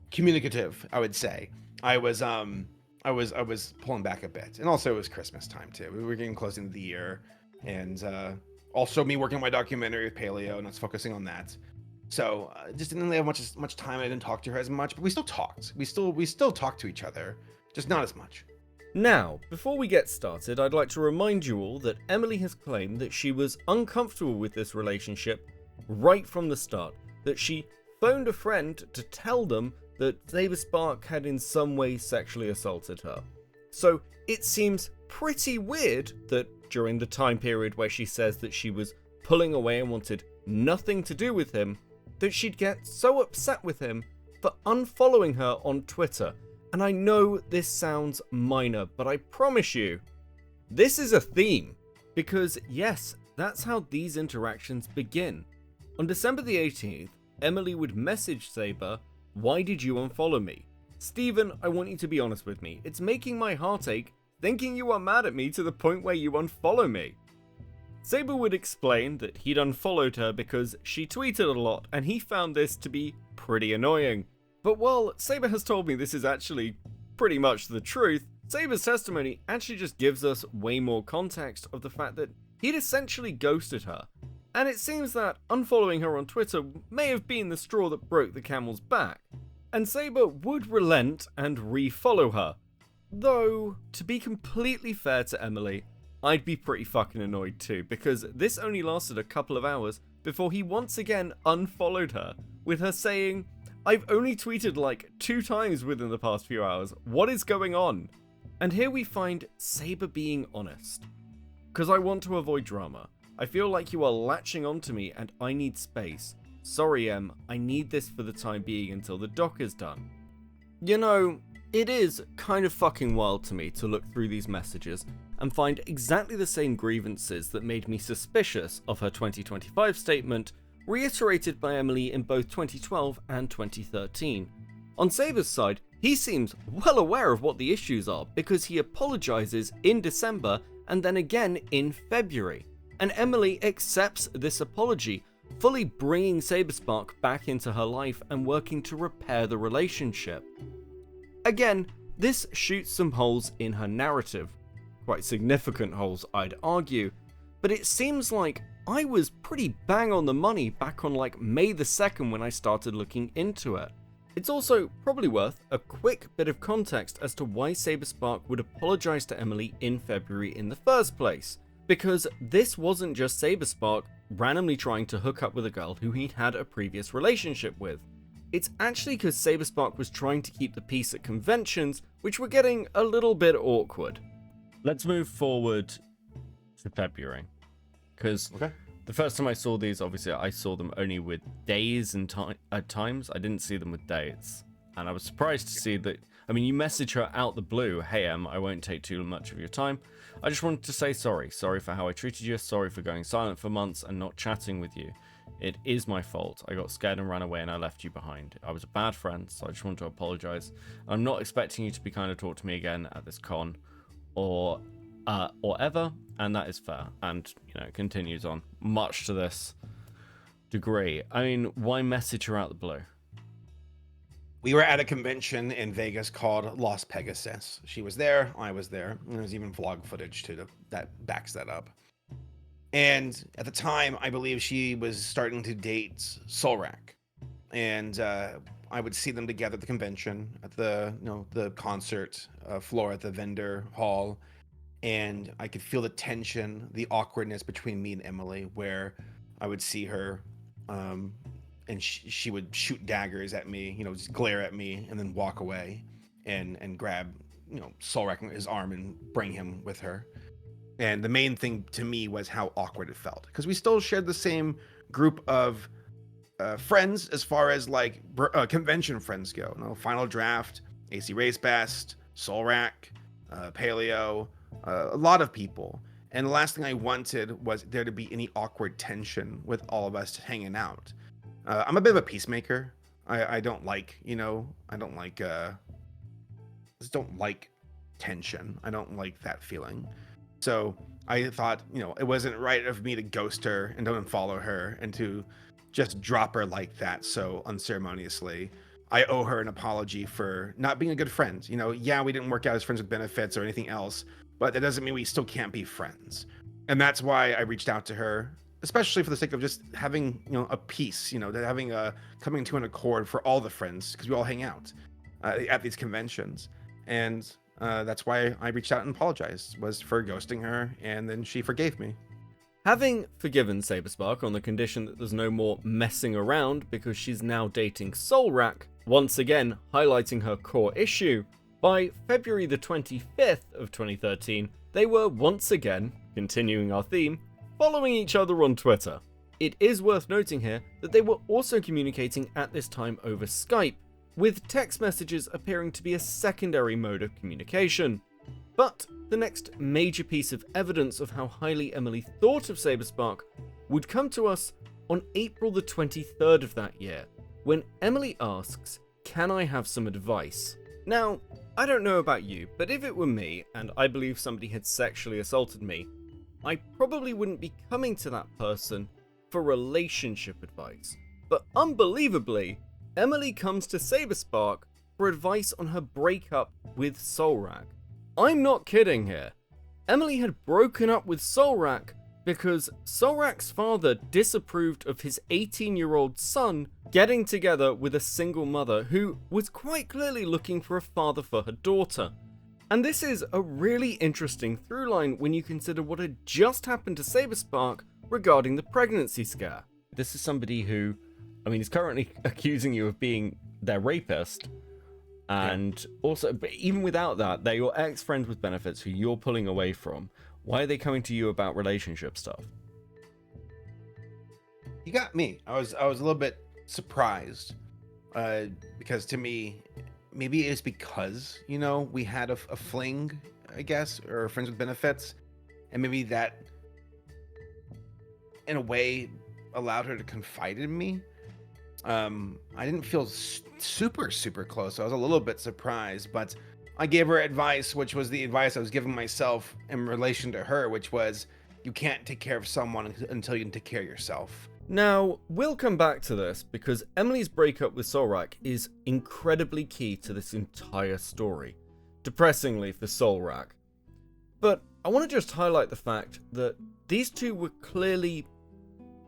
communicative. I would say I was pulling back a bit, and also it was Christmas time too. We were getting close into the year, and also me working on my documentary with Paleo, and I was focusing on that. So just didn't really have much time. I didn't talk to her as much, but we still talked. We still talked to each other, just not as much. Now, before we get started, I'd like to remind you all that Emily has claimed that she was uncomfortable with this relationship right from the start, that she phoned a friend to tell them that Saberspark had in some way sexually assaulted her. So it seems pretty weird that during the time period where she says that she was pulling away and wanted nothing to do with him, that she'd get so upset with him for unfollowing her on Twitter. And I know this sounds minor, but I promise you, this is a theme. Because yes, that's how these interactions begin. On December the 18th, Emily would message Saber, "Why did you unfollow me? Steven, I want you to be honest with me. It's making my heart ache thinking you are mad at me to the point where you unfollow me." Saber would explain that he'd unfollowed her because she tweeted a lot and he found this to be pretty annoying. But while Saber has told me this is actually pretty much the truth, Saber's testimony actually just gives us way more context of the fact that he'd essentially ghosted her. And it seems that unfollowing her on Twitter may have been the straw that broke the camel's back. And Saber would relent and refollow her. Though, to be completely fair to Emily, I'd be pretty fucking annoyed too, because this only lasted a couple of hours before he once again unfollowed her, with her saying, "I've only tweeted like 2 times within the past few hours, what is going on?" And here we find Saber being honest. "Because I want to avoid drama. I feel like you are latching onto me and I need space. Sorry Em, I need this for the time being until the doc is done." It is kind of fucking wild to me to look through these messages and find exactly the same grievances that made me suspicious of her 2025 statement reiterated by Emily in both 2012 and 2013. On Saber's side, he seems well aware of what the issues are because he apologizes in December and then again in February. And Emily accepts this apology, fully bringing Saberspark back into her life and working to repair the relationship. Again, this shoots some holes in her narrative. Quite significant holes, I'd argue. But it seems like I was pretty bang on the money back on like May the 2nd when I started looking into it. It's also probably worth a quick bit of context as to why Saberspark would apologize to Emily in February in the first place. Because this wasn't just Saberspark randomly trying to hook up with a girl who he'd had a previous relationship with. It's actually because Saberspark was trying to keep the peace at conventions, which were getting a little bit awkward. Let's move forward to February. Because the first time I saw these, obviously I saw them only with days and at times. I didn't see them with dates. And I was surprised to see that, I mean, you message her out the blue, "Hey Em, I won't take too much of your time. I just wanted to say sorry. Sorry for how I treated you. Sorry for going silent for months and not chatting with you. It is my fault. I got scared and ran away and I left you behind. I was a bad friend, so I just want to apologize. I'm not expecting you to be kind of talk to me again at this con or ever, and that is fair." And, you know, it continues on, much to this degree. I mean, why message her out the blue? We were at a convention in Vegas called Las Pegasus. She was there, I was there, and there's even vlog footage that backs that up. And at the time, I believe she was starting to date Solrak, and I would see them together at the convention, at the concert floor at the vendor hall, and I could feel the tension, the awkwardness between me and Emily, where I would see her, and she would shoot daggers at me, just glare at me, and then walk away, and grab, Solrak in his arm and bring him with her. And the main thing to me was how awkward it felt, because we still shared the same group of friends as far as like convention friends go. Final Draft, AC Race Best, Solrak, Paleo, a lot of people. And the last thing I wanted was there to be any awkward tension with all of us hanging out. I'm a bit of a peacemaker. I don't like, just don't like tension. I don't like that feeling. So I thought, it wasn't right of me to ghost her and don't follow her and to just drop her like that so unceremoniously. I owe her an apology for not being a good friend. Yeah, we didn't work out as friends with benefits or anything else, but that doesn't mean we still can't be friends. And that's why I reached out to her, especially for the sake of just having, a peace, having coming to an accord for all the friends, because we all hang out at these conventions. And that's why I reached out and apologized, was for ghosting her, and then she forgave me. Having forgiven Saberspark on the condition that there's no more messing around because she's now dating Solrak, once again highlighting her core issue, by February the 25th of 2013, they were once again, continuing our theme, following each other on Twitter. It is worth noting here that they were also communicating at this time over Skype, with text messages appearing to be a secondary mode of communication. But the next major piece of evidence of how highly Emily thought of Saberspark would come to us on April the 23rd of that year, when Emily asks, "Can I have some advice?" Now, I don't know about you, but if it were me, and I believe somebody had sexually assaulted me, I probably wouldn't be coming to that person for relationship advice. But unbelievably, Emily comes to Saberspark for advice on her breakup with Solrak. I'm not kidding here. Emily had broken up with Solrak because Solrak's father disapproved of his 18-year-old son getting together with a single mother who was quite clearly looking for a father for her daughter. And this is a really interesting through line when you consider what had just happened to Saberspark regarding the pregnancy scare. This is somebody who, is currently accusing you of being their rapist. And also, but even without that, they're your ex-friend with benefits who you're pulling away from. Why are they coming to you about relationship stuff? You got me. I was a little bit surprised because to me, maybe it's because we had a fling I guess, or friends with benefits, and maybe that, in a way, allowed her to confide in me. I didn't feel super close. I was a little bit surprised, but I gave her advice, which was the advice I was giving myself in relation to her, which was you can't take care of someone until you can take care of yourself. Now, we'll come back to this because Emily's breakup with Solrak is incredibly key to this entire story. Depressingly for Solrak. But I want to just highlight the fact that these two were clearly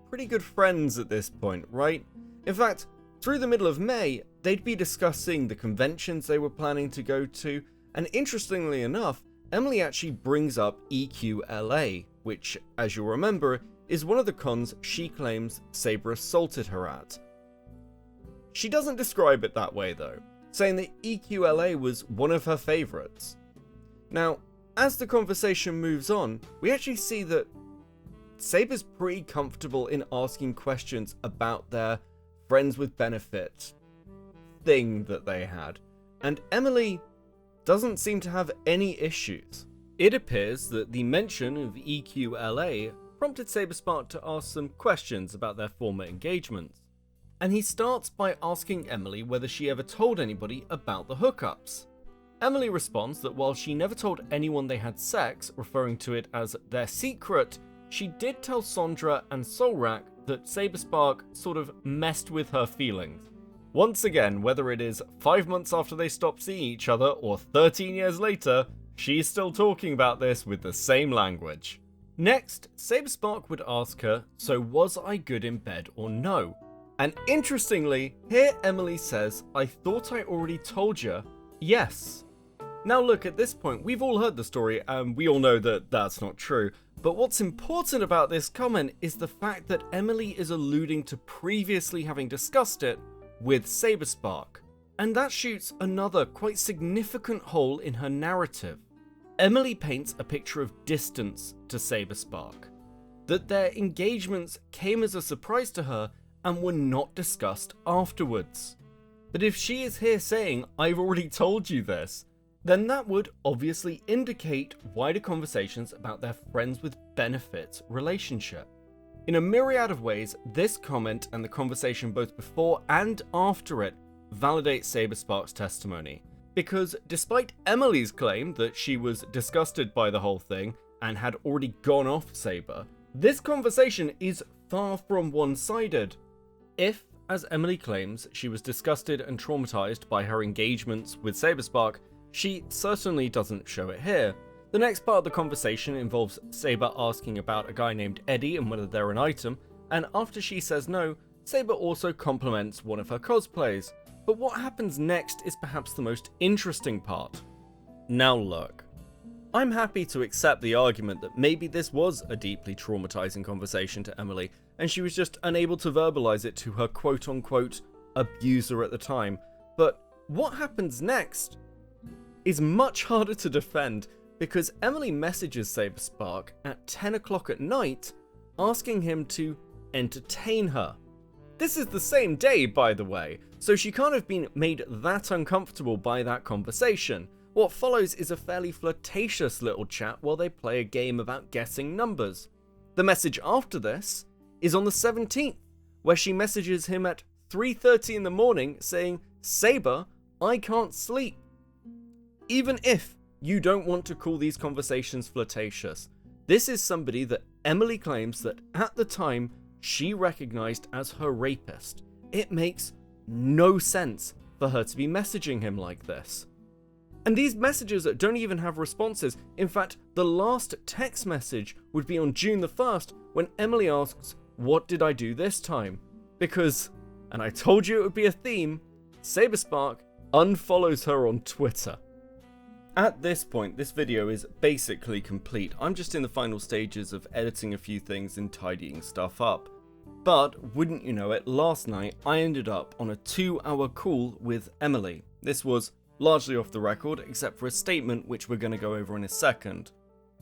pretty good friends at this point, right? In fact, through the middle of May, they'd be discussing the conventions they were planning to go to, and interestingly enough, Emily actually brings up EQLA, which, as you'll remember, is one of the cons she claims Saber assaulted her at. She doesn't describe it that way though, saying that EQLA was one of her favourites. Now, as the conversation moves on, we actually see that Saber's pretty comfortable in asking questions about their friends with benefit thing that they had, and Emily doesn't seem to have any issues. It appears that the mention of EQLA prompted Saberspark to ask some questions about their former engagements, and he starts by asking Emily whether she ever told anybody about the hookups. Emily responds that while she never told anyone they had sex, referring to it as their secret, she did tell Sondra and Solrak that Saberspark sort of messed with her feelings. Once again, whether it is 5 months after they stopped seeing each other or 13 years later, she's still talking about this with the same language. Next, Saberspark would ask her, so was I good in bed or no? And interestingly, here Emily says, I thought I already told you, yes. Now look, at this point, we've all heard the story and we all know that that's not true. But what's important about this comment is the fact that Emily is alluding to previously having discussed it with Saberspark. And that shoots another quite significant hole in her narrative. Emily paints a picture of distance to Saberspark. That their engagements came as a surprise to her and were not discussed afterwards. But if she is here saying, I've already told you this, then that would obviously indicate wider conversations about their friends with benefits relationship. In a myriad of ways, this comment and the conversation both before and after it validates Saberspark's testimony. Because despite Emily's claim that she was disgusted by the whole thing and had already gone off Saber, this conversation is far from one-sided. If, as Emily claims, she was disgusted and traumatized by her engagements with Saberspark, she certainly doesn't show it here. The next part of the conversation involves Saber asking about a guy named Eddie and whether they're an item, and after she says no, Saber also compliments one of her cosplays. But what happens next is perhaps the most interesting part. Now look, I'm happy to accept the argument that maybe this was a deeply traumatizing conversation to Emily, and she was just unable to verbalize it to her quote-unquote abuser at the time. But what happens next is much harder to defend, because Emily messages Saberspark at 10 o'clock at night asking him to entertain her. This is the same day, by the way, so she can't have been made that uncomfortable by that conversation. What follows is a fairly flirtatious little chat while they play a game about guessing numbers. The message after this is on the 17th, where she messages him at 3:30 in the morning saying, Saber, I can't sleep. Even if you don't want to call these conversations flirtatious, this is somebody that Emily claims that at the time she recognized as her rapist. It makes no sense for her to be messaging him like this. And these messages don't even have responses. In fact, the last text message would be on June the 1st when Emily asks, what did I do this time? Because, and I told you it would be a theme, Saberspark unfollows her on Twitter. At this point, this video is basically complete. I'm just in the final stages of editing a few things and tidying stuff up. But, wouldn't you know it, last night I ended up on a 2-hour call with Emily. This was largely off the record, except for a statement which we're going to go over in a second.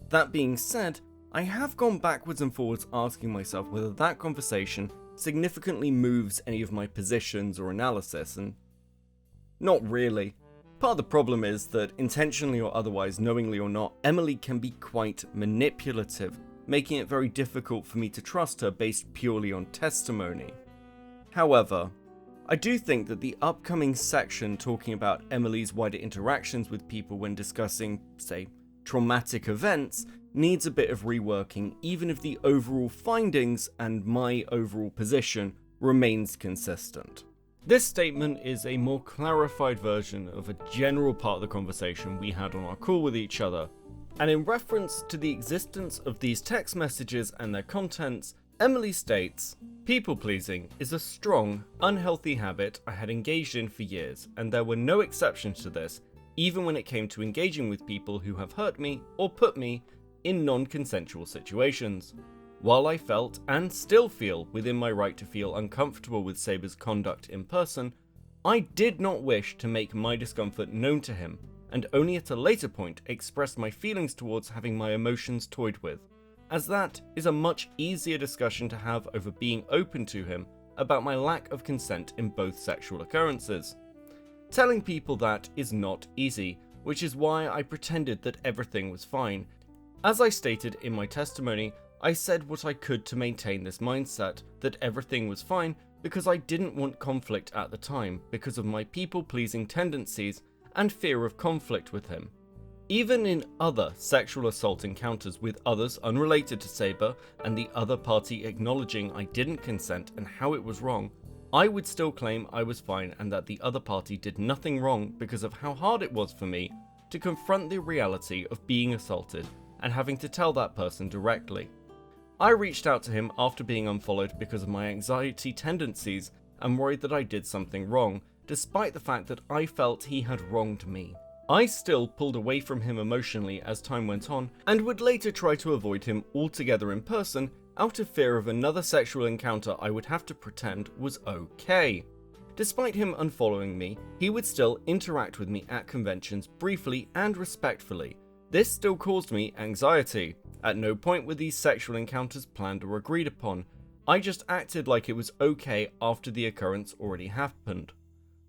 That being said, I have gone backwards and forwards asking myself whether that conversation significantly moves any of my positions or analysis, and not really. Part of the problem is that, intentionally or otherwise, knowingly or not, Emily can be quite manipulative, making it very difficult for me to trust her based purely on testimony. However, I do think that the upcoming section talking about Emily's wider interactions with people when discussing, say, traumatic events needs a bit of reworking, even if the overall findings and my overall position remains consistent. This statement is a more clarified version of a general part of the conversation we had on our call with each other, and in reference to the existence of these text messages and their contents, Emily states, "People-pleasing is a strong, unhealthy habit I had engaged in for years, and there were no exceptions to this, even when it came to engaging with people who have hurt me or put me in non-consensual situations. While I felt, and still feel, within my right to feel uncomfortable with Saber's conduct in person, I did not wish to make my discomfort known to him, and only at a later point expressed my feelings towards having my emotions toyed with, as that is a much easier discussion to have over being open to him about my lack of consent in both sexual occurrences. Telling people that is not easy, which is why I pretended that everything was fine. As I stated in my testimony, I said what I could to maintain this mindset, that everything was fine, because I didn't want conflict at the time, because of my people-pleasing tendencies and fear of conflict with him. Even in other sexual assault encounters with others unrelated to Saber, and the other party acknowledging I didn't consent and how it was wrong, I would still claim I was fine and that the other party did nothing wrong because of how hard it was for me to confront the reality of being assaulted and having to tell that person directly. I reached out to him after being unfollowed because of my anxiety tendencies and worried that I did something wrong, despite the fact that I felt he had wronged me. I still pulled away from him emotionally as time went on, and would later try to avoid him altogether in person out of fear of another sexual encounter I would have to pretend was okay. Despite him unfollowing me, he would still interact with me at conventions briefly and respectfully. This still caused me anxiety. At no point were these sexual encounters planned or agreed upon. I just acted like it was okay after the occurrence already happened.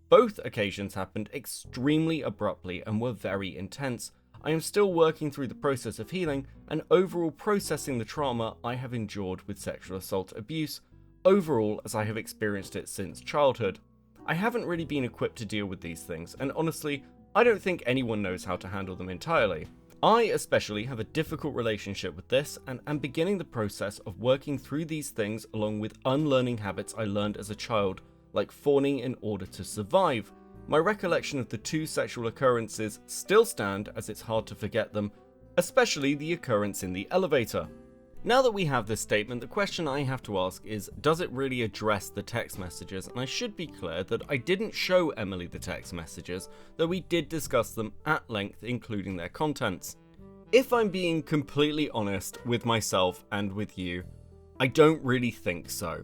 Both occasions happened extremely abruptly and were very intense. I am still working through the process of healing and overall processing the trauma I have endured with sexual assault abuse, overall as I have experienced it since childhood. I haven't really been equipped to deal with these things, and honestly, I don't think anyone knows how to handle them entirely. I especially have a difficult relationship with this and am beginning the process of working through these things along with unlearning habits I learned as a child, like fawning in order to survive. My recollection of the two sexual occurrences still stand as it's hard to forget them, especially the occurrence in the elevator. Now that we have this statement, the question I have to ask is, does it really address the text messages? And I should be clear that I didn't show Emily the text messages, though we did discuss them at length, including their contents. If I'm being completely honest with myself and with you, I don't really think so.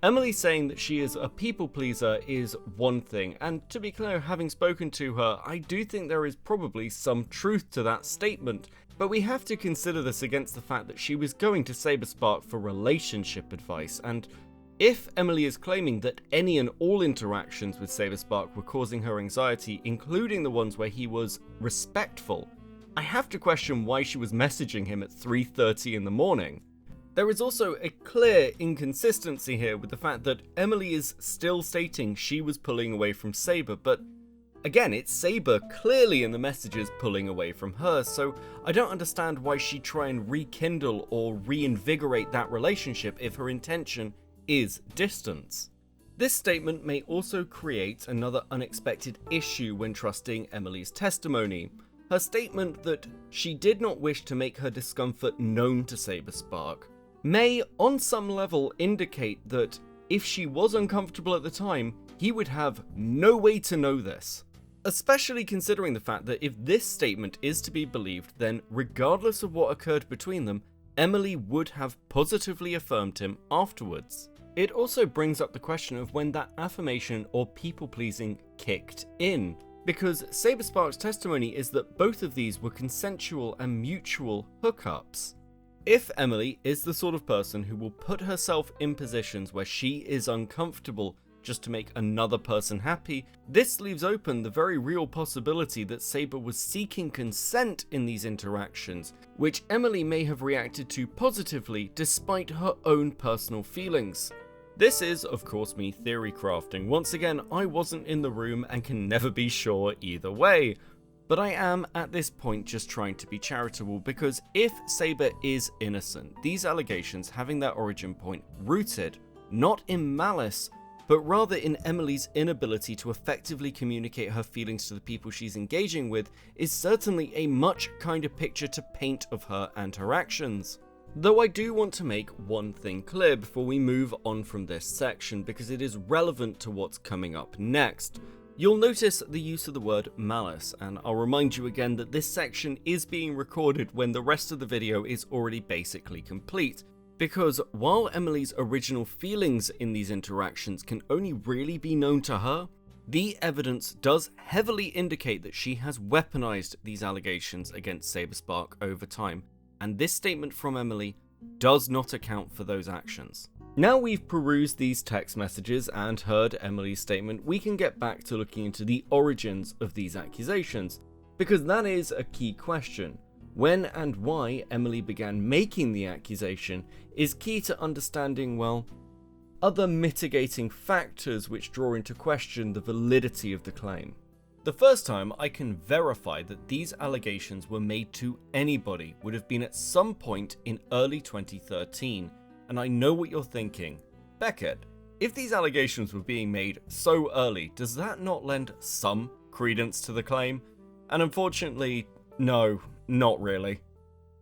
Emily saying that she is a people pleaser is one thing, and to be clear, having spoken to her, I do think there is probably some truth to that statement, but we have to consider this against the fact that she was going to Saberspark for relationship advice, and if Emily is claiming that any and all interactions with Saberspark were causing her anxiety, including the ones where he was respectful, I have to question why she was messaging him at 3:30 in the morning. There is also a clear inconsistency here with the fact that Emily is still stating she was pulling away from Saber, but again, it's Saber clearly in the messages pulling away from her, so I don't understand why she'd try and rekindle or reinvigorate that relationship if her intention is distance. This statement may also create another unexpected issue when trusting Emily's testimony. Her statement that she did not wish to make her discomfort known to Saberspark may, on some level, indicate that if she was uncomfortable at the time, he would have no way to know this. Especially considering the fact that if this statement is to be believed, then regardless of what occurred between them, Emily would have positively affirmed him afterwards. It also brings up the question of when that affirmation or people-pleasing kicked in, because Saberspark's testimony is that both of these were consensual and mutual hookups. If Emily is the sort of person who will put herself in positions where she is uncomfortable just to make another person happy, this leaves open the very real possibility that Saber was seeking consent in these interactions, which Emily may have reacted to positively despite her own personal feelings. This is, of course, me theory crafting. Once again, I wasn't in the room and can never be sure either way. But I am, at this point, just trying to be charitable, because if Saber is innocent, these allegations having their origin point rooted, not in malice, but rather in Emily's inability to effectively communicate her feelings to the people she's engaging with, is certainly a much kinder picture to paint of her and her actions. Though I do want to make one thing clear before we move on from this section, because it is relevant to what's coming up next. You'll notice the use of the word malice, and I'll remind you again that this section is being recorded when the rest of the video is already basically complete, because while Emily's original feelings in these interactions can only really be known to her, the evidence does heavily indicate that she has weaponized these allegations against Saberspark over time, and this statement from Emily does not account for those actions. Now we've perused these text messages and heard Emily's statement, we can get back to looking into the origins of these accusations, because that is a key question. When and why Emily began making the accusation is key to understanding, well, other mitigating factors which draw into question the validity of the claim. The first time I can verify that these allegations were made to anybody would have been at some point in early 2013, and I know what you're thinking. Beckett, if these allegations were being made so early, does that not lend some credence to the claim? And unfortunately, no, not really.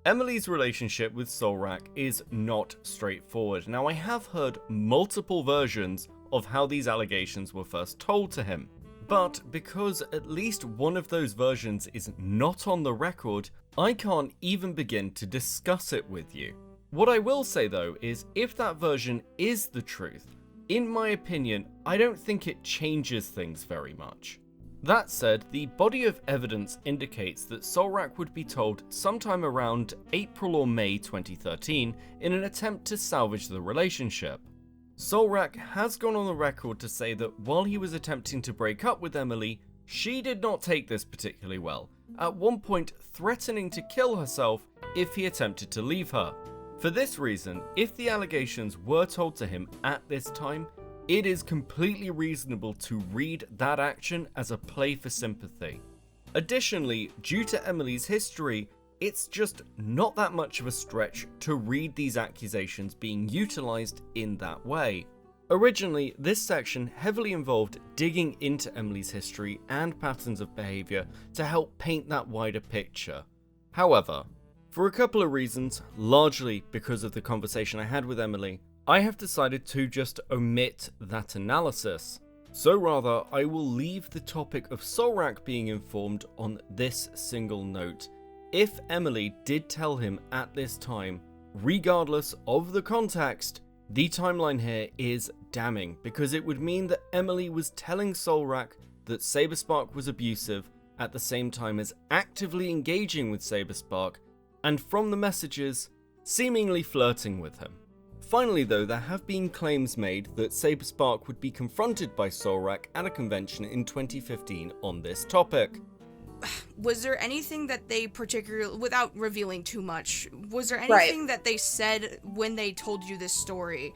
Emily's relationship with Solrak is not straightforward. Now, I have heard multiple versions of how these allegations were first told to him, but because at least one of those versions is not on the record, I can't even begin to discuss it with you. What I will say though is, if that version is the truth, in my opinion, I don't think it changes things very much. That said, the body of evidence indicates that Solrak would be told sometime around April or May 2013 in an attempt to salvage the relationship. Solrak has gone on the record to say that while he was attempting to break up with Emily, she did not take this particularly well, at one point threatening to kill herself if he attempted to leave her. For this reason, if the allegations were told to him at this time, it is completely reasonable to read that action as a play for sympathy. Additionally, due to Emily's history, it's just not that much of a stretch to read these accusations being utilized in that way. Originally, this section heavily involved digging into Emily's history and patterns of behavior to help paint that wider picture. However, for a couple of reasons, largely because of the conversation I had with Emily, I have decided to just omit that analysis. So rather, I will leave the topic of Solrak being informed on this single note. If Emily did tell him at this time, regardless of the context, the timeline here is damning, because it would mean that Emily was telling Solrak that Saberspark was abusive at the same time as actively engaging with Saberspark, and from the messages, seemingly flirting with him. Finally though, there have been claims made that Saberspark would be confronted by Solrak at a convention in 2015 on this topic. Was there anything that they particularly, without revealing too much, was there anything that they said when they told you this story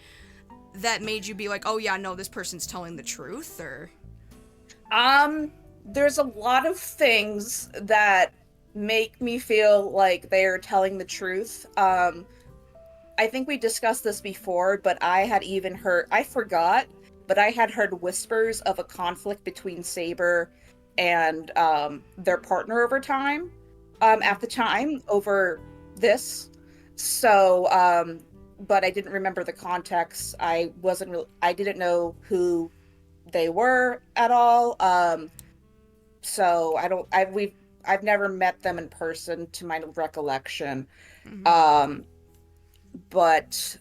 that made you be like, oh yeah, no, this person's telling the truth, or? There's a lot of things that make me feel like they're telling the truth. I think we discussed this before, but I had even heard, I forgot, but I had heard whispers of a conflict between Saber and their partner over time, at the time, over this. So, but I didn't remember the context. I didn't know who they were at all. So I've never met them in person to my recollection. Mm-hmm. But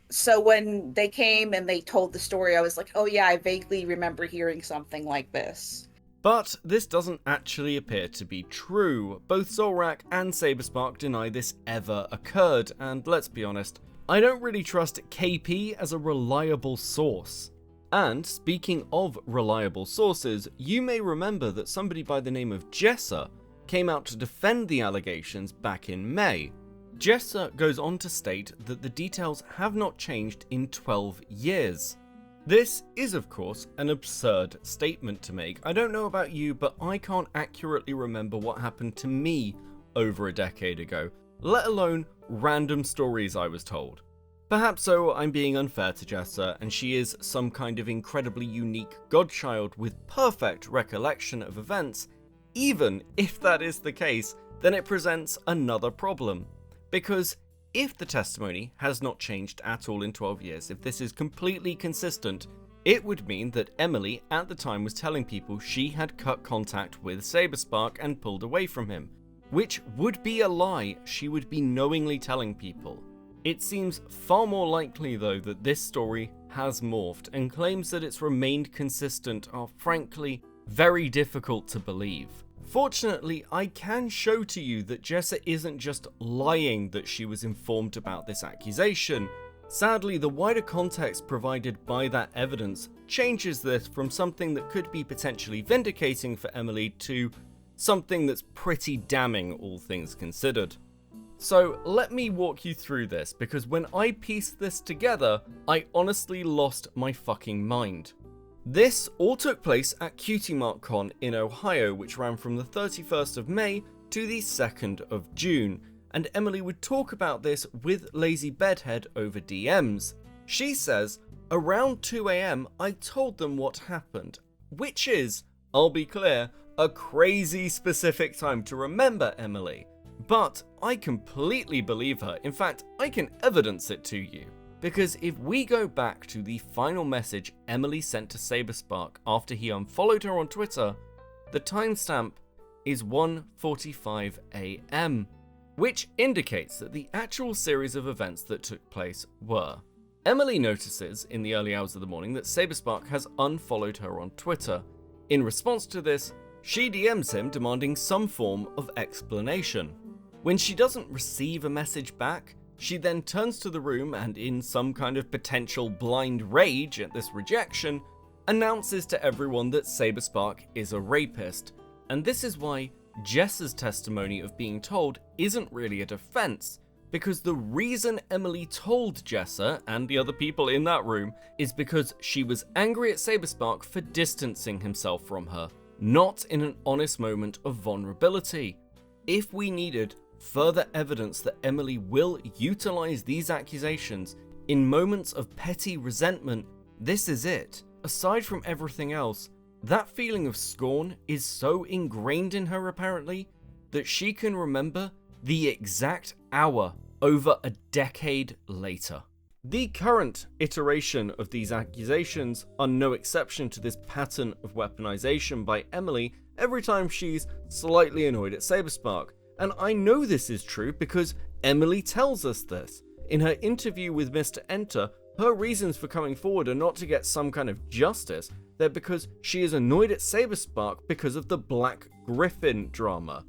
so when they came and they told the story, I was like, oh yeah, I vaguely remember hearing something like this. But this doesn't actually appear to be true. Both Solrak and Saberspark deny this ever occurred, and let's be honest, I don't really trust KP as a reliable source. And speaking of reliable sources, you may remember that somebody by the name of Jessa came out to defend the allegations back in May. Jessa goes on to state that the details have not changed in 12 years. This is, of course, an absurd statement to make. I don't know about you, but I can't accurately remember what happened to me over a decade ago, let alone random stories I was told. Perhaps so, I'm being unfair to Jessa, and she is some kind of incredibly unique godchild with perfect recollection of events. Even if that is the case, then it presents another problem. Because if the testimony has not changed at all in 12 years, if this is completely consistent, it would mean that Emily at the time was telling people she had cut contact with Saberspark and pulled away from him, which would be a lie she would be knowingly telling people. It seems far more likely though that this story has morphed, and claims that it's remained consistent are frankly very difficult to believe. Fortunately, I can show to you that Jessa isn't just lying that she was informed about this accusation. Sadly, the wider context provided by that evidence changes this from something that could be potentially vindicating for Emily to something that's pretty damning, all things considered. So let me walk you through this, because when I pieced this together, I honestly lost my fucking mind. This all took place at Cutie Mark Con in Ohio, which ran from the 31st of May to the 2nd of June, and Emily would talk about this with Lazy Bedhead over DMs. She says, around 2 AM I told them what happened, which is, I'll be clear, a crazy specific time to remember Emily. But I completely believe her. In fact, I can evidence it to you. Because if we go back to the final message Emily sent to Saberspark after he unfollowed her on Twitter, the timestamp is 1:45 AM, which indicates that the actual series of events that took place were: Emily notices in the early hours of the morning that Saberspark has unfollowed her on Twitter. In response to this, she DMs him demanding some form of explanation. When she doesn't receive a message back, she then turns to the room and, in some kind of potential blind rage at this rejection, announces to everyone that Saberspark is a rapist. And this is why Jessa's testimony of being told isn't really a defense, because the reason Emily told Jessa and the other people in that room is because she was angry at Saberspark for distancing himself from her, not in an honest moment of vulnerability. If we needed further evidence that Emily will utilize these accusations in moments of petty resentment, this is it. Aside from everything else, that feeling of scorn is so ingrained in her apparently that she can remember the exact hour over a decade later. The current iteration of these accusations are no exception to this pattern of weaponization by Emily every time she's slightly annoyed at Saberspark. And I know this is true because Emily tells us this. In her interview with Mr. Enter, her reasons for coming forward are not to get some kind of justice, they're because she is annoyed at Saberspark because of the Black Griffin drama.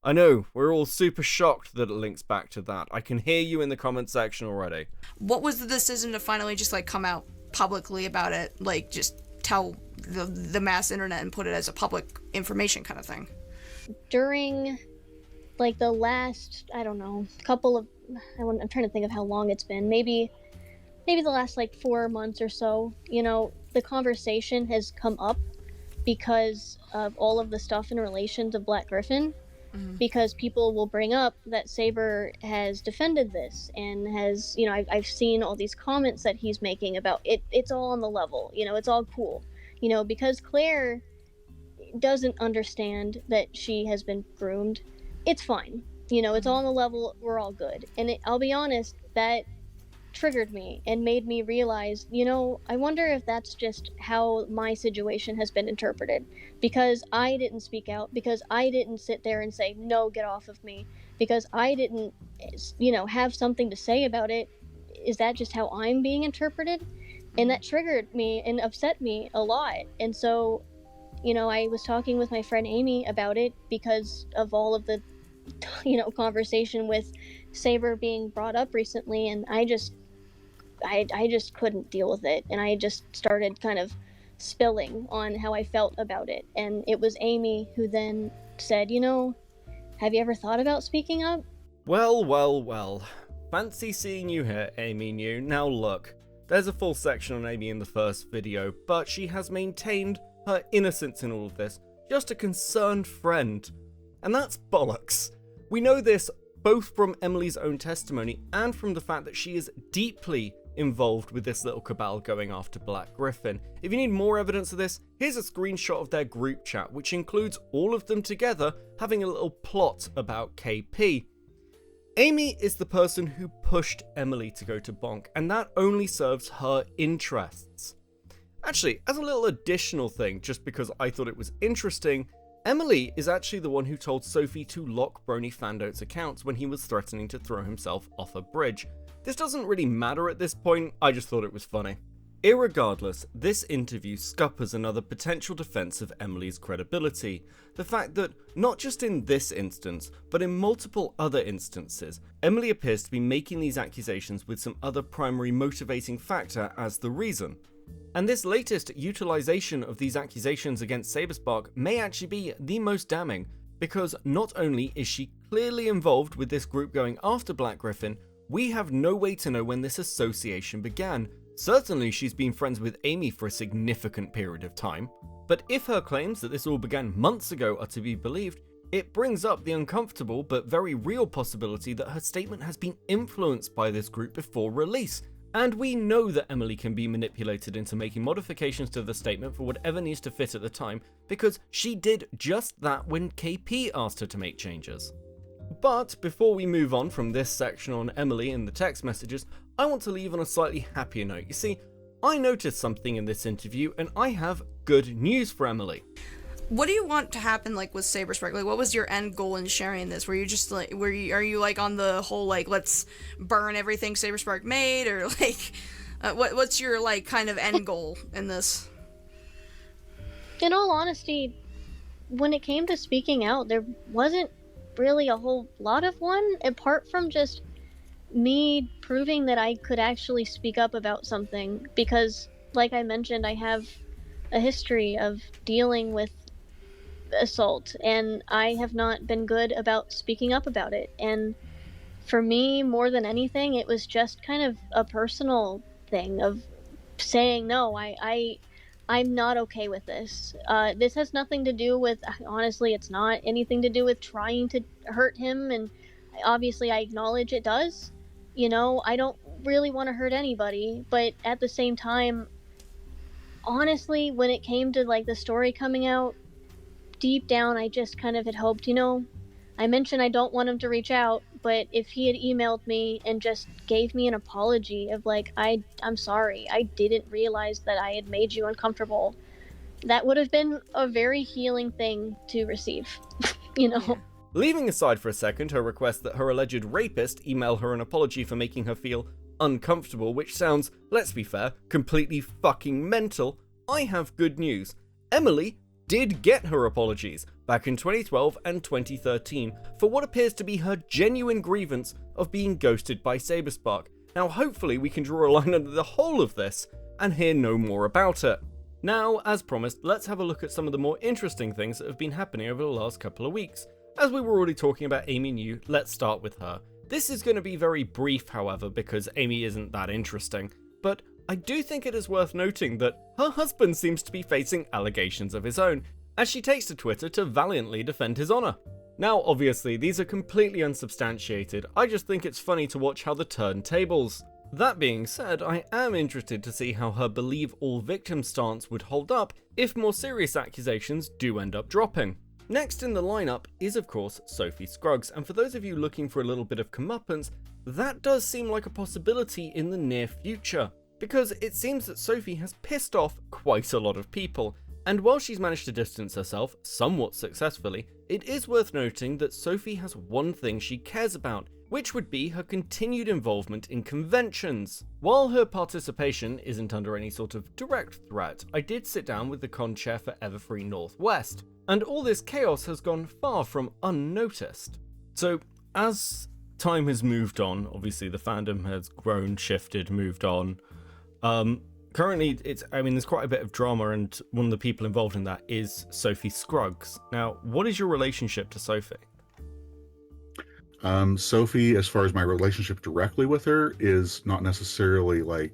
I know, we're all super shocked that it links back to that. I can hear you in the comment section already. What was the decision to finally just like come out publicly about it? Like just tell the mass internet and put it as a public information kind of thing? During like the last, I don't know, couple of, I'm trying to think of how long it's been, maybe the last like 4 months or so, you know, the conversation has come up because of all of the stuff in relation to Black Griffin, because people will bring up that Saber has defended this and has, you know, I've seen all these comments that he's making about it. It's all on the level, you know, it's all cool, you know, because Claire doesn't understand that she has been groomed. It's fine, you know, it's all on the level, we're all good. And I'll be honest, that triggered me and made me realize, you know, I wonder if that's just how my situation has been interpreted, because I didn't speak out, because I didn't sit there and say, no, get off of me, because I didn't, you know, have something to say about it. Is that just how I'm being interpreted? And that triggered me and upset me a lot. And so, you know, I was talking with my friend Amy about it because of all of the, you know, conversation with Saber being brought up recently, and I just couldn't deal with it, and I just started kind of spilling on how I felt about it. And it was Amy who then said, have you ever thought about speaking up? Well. Fancy seeing you here, Amy New. Now look, there's a full section on Amy in the first video, but she has maintained her innocence in all of this. Just a concerned friend. And that's bollocks. We know this both from Emily's own testimony and from the fact that she is deeply involved with this little cabal going after Black Griffin. If you need more evidence of this, here's a screenshot of their group chat, which includes all of them together having a little plot about KP. Amy is the person who pushed Emily to go to Bonk, and that only serves her interests. Actually, as a little additional thing, just because I thought it was interesting, Emily is actually the one who told Sophie to lock Brony Fandote's accounts when he was threatening to throw himself off a bridge. This doesn't really matter at this point, I just thought it was funny. Irregardless, this interview scuppers another potential defense of Emily's credibility. The fact that, not just in this instance, but in multiple other instances, Emily appears to be making these accusations with some other primary motivating factor as the reason. And this latest utilization of these accusations against Saberspark may actually be the most damning, because not only is she clearly involved with this group going after Black Griffin, we have no way to know when this association began. Certainly she's been friends with Amy for a significant period of time, but if her claims that this all began months ago are to be believed, it brings up the uncomfortable but very real possibility that her statement has been influenced by this group before release. And we know that Emily can be manipulated into making modifications to the statement for whatever needs to fit at the time, because she did just that when KP asked her to make changes. But before we move on from this section on Emily and the text messages, I want to leave on a slightly happier note. You see, I noticed something in this interview and I have good news for Emily. What do you want to happen, like, with Saberspark? Like, what was your end goal in sharing this? Were you just, like, are you, like, on the whole, like, let's burn everything Saberspark made? Or, like, what's your, like, kind of end goal in this? In all honesty, when it came to speaking out, there wasn't really a whole lot of one, apart from just me proving that I could actually speak up about something. Because, like I mentioned, I have a history of dealing with assault, and I have not been good about speaking up about it. And for me, more than anything, it was just kind of a personal thing of saying, no, I'm not okay with this. This has nothing to do with, honestly, it's not anything to do with trying to hurt him, and obviously I acknowledge it does. You know, I don't really want to hurt anybody, but at the same time, honestly, when it came to, like, the story coming out, deep down, I just kind of had hoped, I mentioned I don't want him to reach out, but if he had emailed me and just gave me an apology of, like, I'm sorry, I didn't realize that I had made you uncomfortable, that would have been a very healing thing to receive, Yeah. Leaving aside for a second her request that her alleged rapist email her an apology for making her feel uncomfortable, which sounds, let's be fair, completely fucking mental, I have good news. Emily did get her apologies back in 2012 and 2013 for what appears to be her genuine grievance of being ghosted by Saberspark. Now hopefully we can draw a line under the whole of this and hear no more about it. Now, as promised, let's have a look at some of the more interesting things that have been happening over the last couple of weeks. As we were already talking about Amy New, let's start with her. This is going to be very brief, however, because Amy isn't that interesting, but I do think it is worth noting that her husband seems to be facing allegations of his own, as she takes to Twitter to valiantly defend his honour. Now, obviously, these are completely unsubstantiated, I just think it's funny to watch how the turntables. That being said, I am interested to see how her believe all victims stance would hold up if more serious accusations do end up dropping. Next in the lineup is, of course, Sophie Scruggs, and for those of you looking for a little bit of comeuppance, that does seem like a possibility in the near future, because it seems that Sophie has pissed off quite a lot of people, and while she's managed to distance herself somewhat successfully, it is worth noting that Sophie has one thing she cares about, which would be her continued involvement in conventions. While her participation isn't under any sort of direct threat, I did sit down with the con chair for Everfree Northwest, and all this chaos has gone far from unnoticed. So, as time has moved on. Obviously, the fandom has grown, shifted, moved on. Currently, there's quite a bit of drama, and one of the people involved in that is Sophie Scruggs. Now, what is your relationship to Sophie? Sophie, as far as my relationship directly with her, is not necessarily like,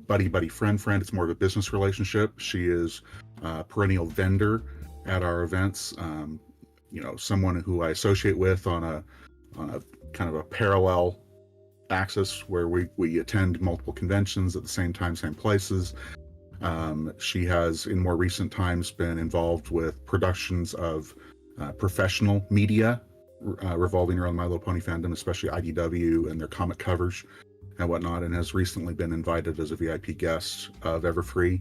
buddy, friend. It's more of a business relationship. She is a perennial vendor at our events. Someone who I associate with on a kind of a parallel axis where we attend multiple conventions at the same time, same places. She has, in more recent times, been involved with productions of professional media revolving around My Little Pony fandom, especially IDW and their comic covers and whatnot, and has recently been invited as a VIP guest of Everfree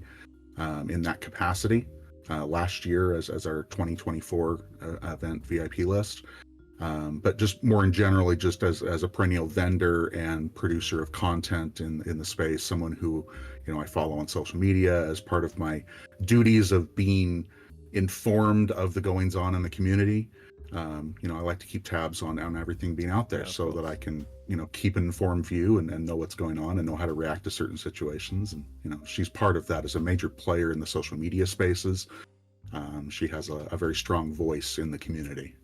in that capacity last year as our 2024 event VIP list. But just more in generally, just as a perennial vendor and producer of content in the space, someone who, I follow on social media as part of my duties of being informed of the goings on in the community. I like to keep tabs on everything being out there so that I can, keep an informed view and know what's going on and know how to react to certain situations. And, she's part of that as a major player in the social media spaces. She has a very strong voice in the community.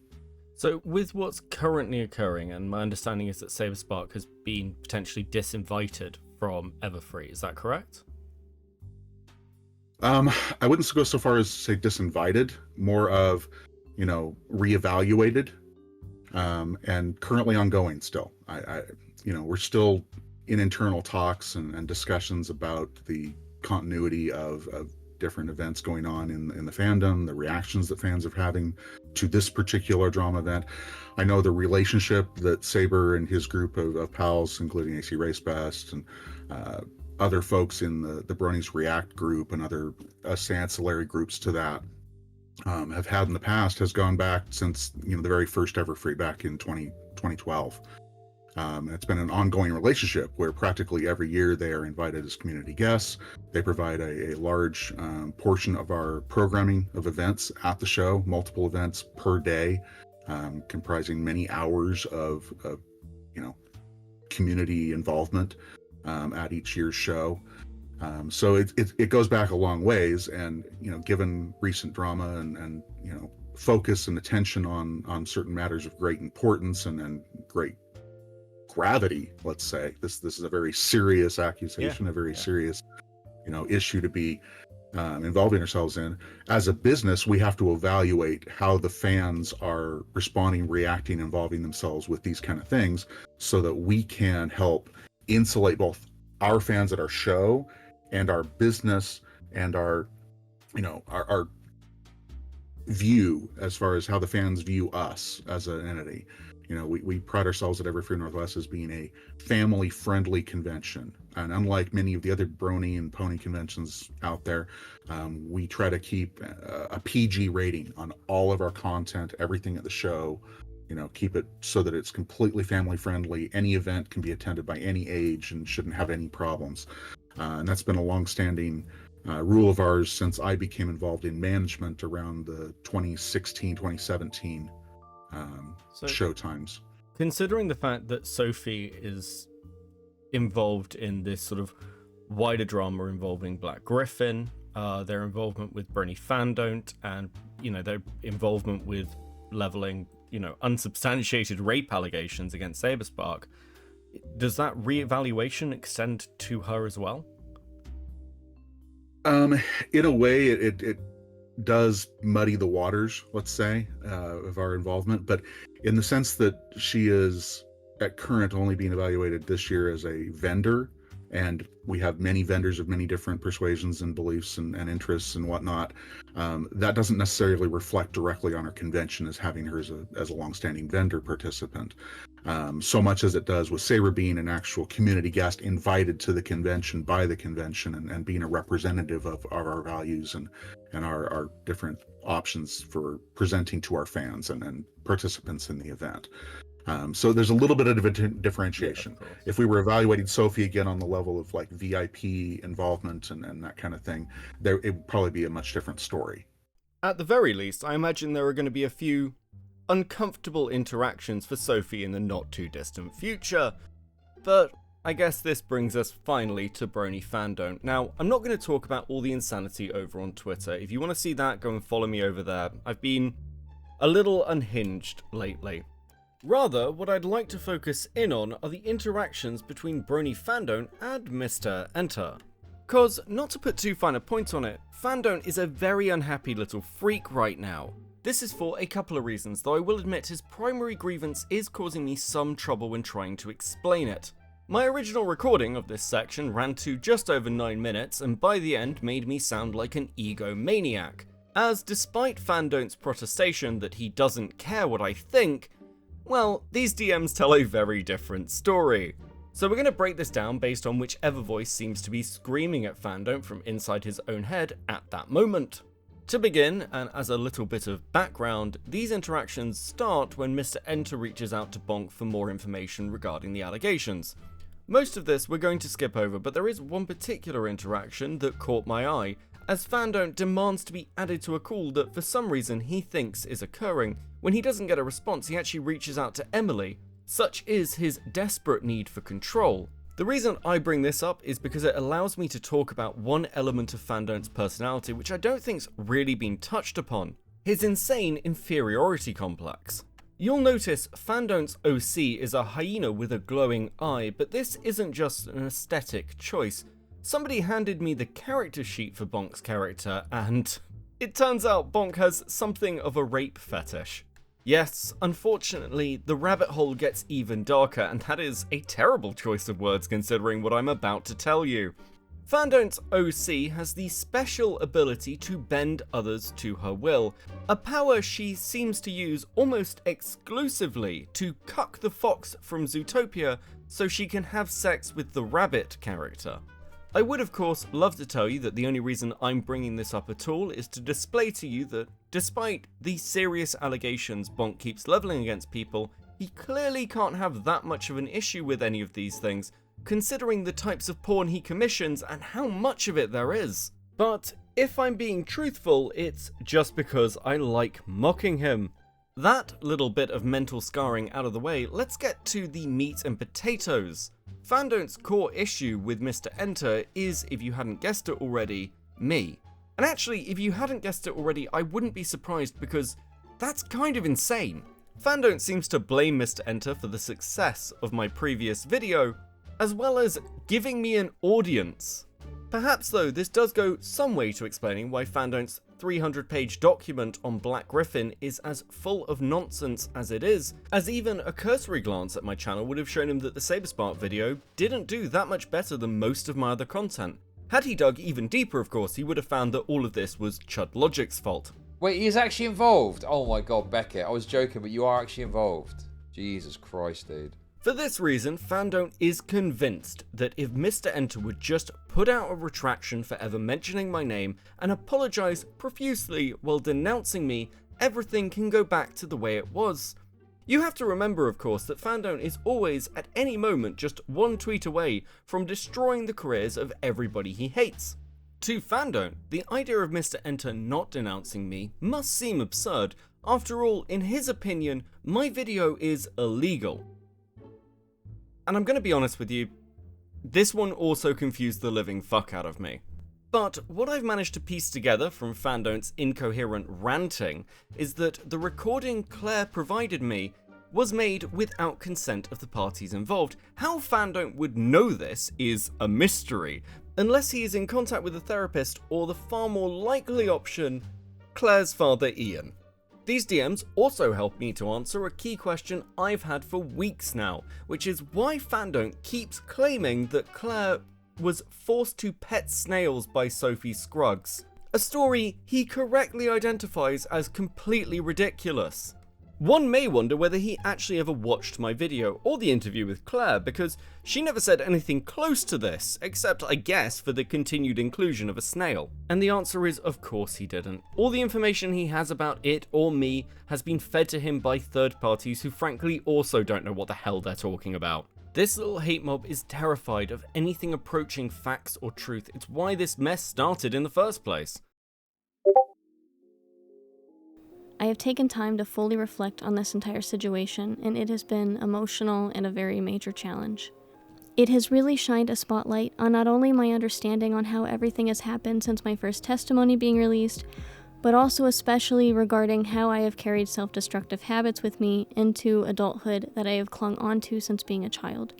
So with what's currently occurring, and my understanding is that Saberspark has been potentially disinvited from Everfree, is that correct? I wouldn't go so far as to say disinvited, more of, reevaluated, and currently ongoing still. We're still in internal talks and discussions about the continuity of different events going on in the fandom, the reactions that fans are having to this particular drama event. I know the relationship that Saber and his group of pals, including AC Race Best and other folks in the Bronies React group and other ancillary groups to that, have had in the past, has gone back since the very first Everfree back in 2012. It's been an ongoing relationship where practically every year they are invited as community guests. They provide a large portion of our programming of events at the show, multiple events per day, comprising many hours of community involvement at each year's show. So it goes back a long ways, and given recent drama and focus and attention on certain matters of great importance and great gravity, let's say, this is a very serious accusation, a very serious issue to be involving ourselves in. As a business, we have to evaluate how the fans are responding, reacting, involving themselves with these kind of things, so that we can help insulate both our fans at our show and our business and our view as far as how the fans view us as an entity. We pride ourselves at Everfree Northwest as being a family-friendly convention. And unlike many of the other Brony and Pony conventions out there, we try to keep a PG rating on all of our content, everything at the show. Keep it so that it's completely family-friendly. Any event can be attended by any age and shouldn't have any problems. And that's been a long-standing rule of ours since I became involved in management around the 2016, 2017 show times. Considering the fact that Sophie is involved in this sort of wider drama involving Black Griffin, their involvement with Brony Fandom, and their involvement with leveling unsubstantiated rape allegations against Saberspark, does that reevaluation extend to her as well? In a way, it does muddy the waters, let's say, of our involvement, but in the sense that she is at current only being evaluated this year as a vendor, and we have many vendors of many different persuasions and beliefs and interests and whatnot. That doesn't necessarily reflect directly on our convention as having her as a longstanding vendor participant, so much as it does with Saber being an actual community guest invited to the convention by the convention and being a representative of our values and our different options for presenting to our fans and participants in the event. So there's a little bit of a differentiation. If we were evaluating Sophie again on the level of like VIP involvement and that kind of thing, it would probably be a much different story. At the very least, I imagine there are going to be a few uncomfortable interactions for Sophie in the not too distant future. But I guess this brings us finally to Brony Fandom. Now, I'm not going to talk about all the insanity over on Twitter. If you want to see that, go and follow me over there. I've been a little unhinged lately. Rather, what I'd like to focus in on are the interactions between Brony Fandom and Mr. Enter. Cause, not to put too fine a point on it, Fandom is a very unhappy little freak right now. This is for a couple of reasons, though I will admit his primary grievance is causing me some trouble when trying to explain it. My original recording of this section ran to just over 9 minutes, and by the end made me sound like an egomaniac, as despite Fandom's protestation that he doesn't care what I think, well, these DMs tell a very different story. So we're going to break this down based on whichever voice seems to be screaming at Fandom from inside his own head at that moment. To begin, and as a little bit of background, these interactions start when Mr. Enter reaches out to Bonk for more information regarding the allegations. Most of this we're going to skip over, but there is one particular interaction that caught my eye, as Fandom demands to be added to a call that for some reason he thinks is occurring. When he doesn't get a response, he actually reaches out to Emily. Such is his desperate need for control. The reason I bring this up is because it allows me to talk about one element of Fandom's personality which I don't think's really been touched upon: his insane inferiority complex. You'll notice Fandom's OC is a hyena with a glowing eye, but this isn't just an aesthetic choice. Somebody handed me the character sheet for Bonk's character, and it turns out Bonk has something of a rape fetish. Yes, unfortunately, the rabbit hole gets even darker, and that is a terrible choice of words considering what I'm about to tell you. Fandom's OC has the special ability to bend others to her will, a power she seems to use almost exclusively to cuck the fox from Zootopia so she can have sex with the rabbit character. I would of course love to tell you that the only reason I'm bringing this up at all is to display to you that despite the serious allegations Bonk keeps levelling against people, he clearly can't have that much of an issue with any of these things, considering the types of porn he commissions and how much of it there is. But if I'm being truthful, it's just because I like mocking him. That little bit of mental scarring out of the way, let's get to the meat and potatoes. Fandom's core issue with Mr. Enter is, if you hadn't guessed it already, me. And actually, if you hadn't guessed it already, I wouldn't be surprised because that's kind of insane. Fandom seems to blame Mr. Enter for the success of my previous video, as well as giving me an audience. Perhaps though, this does go some way to explaining why Fandom's 300-page document on Black Griffin is as full of nonsense as it is, as even a cursory glance at my channel would have shown him that the Saberspark video didn't do that much better than most of my other content. Had he dug even deeper, of course, he would have found that all of this was Chud Logic's fault. Wait, he's actually involved? Oh my god, Beckett, I was joking, but you are actually involved. Jesus Christ, dude. For this reason, Fandom is convinced that if Mr. Enter would just put out a retraction for ever mentioning my name and apologise profusely while denouncing me, everything can go back to the way it was. You have to remember, of course, that Fandom is always, at any moment, just one tweet away from destroying the careers of everybody he hates. To Fandom, the idea of Mr. Enter not denouncing me must seem absurd. After all, in his opinion, my video is illegal. And I'm going to be honest with you, this one also confused the living fuck out of me. But what I've managed to piece together from Fandom's incoherent ranting is that the recording Claire provided me was made without consent of the parties involved. How Fandom would know this is a mystery, unless he is in contact with a therapist or the far more likely option, Claire's father Ian. These DMs also help me to answer a key question I've had for weeks now, which is why Fandom keeps claiming that Claire was forced to pet snails by Sophie Scruggs, a story he correctly identifies as completely ridiculous. One may wonder whether he actually ever watched my video or the interview with Claire, because she never said anything close to this, except I guess for the continued inclusion of a snail. And the answer is of course he didn't. All the information he has about it or me has been fed to him by third parties who frankly also don't know what the hell they're talking about. This little hate mob is terrified of anything approaching facts or truth. It's why this mess started in the first place. I have taken time to fully reflect on this entire situation, and it has been emotional and a very major challenge. It has really shined a spotlight on not only my understanding on how everything has happened since my first testimony being released, but also especially regarding how I have carried self-destructive habits with me into adulthood that I have clung onto since being a child.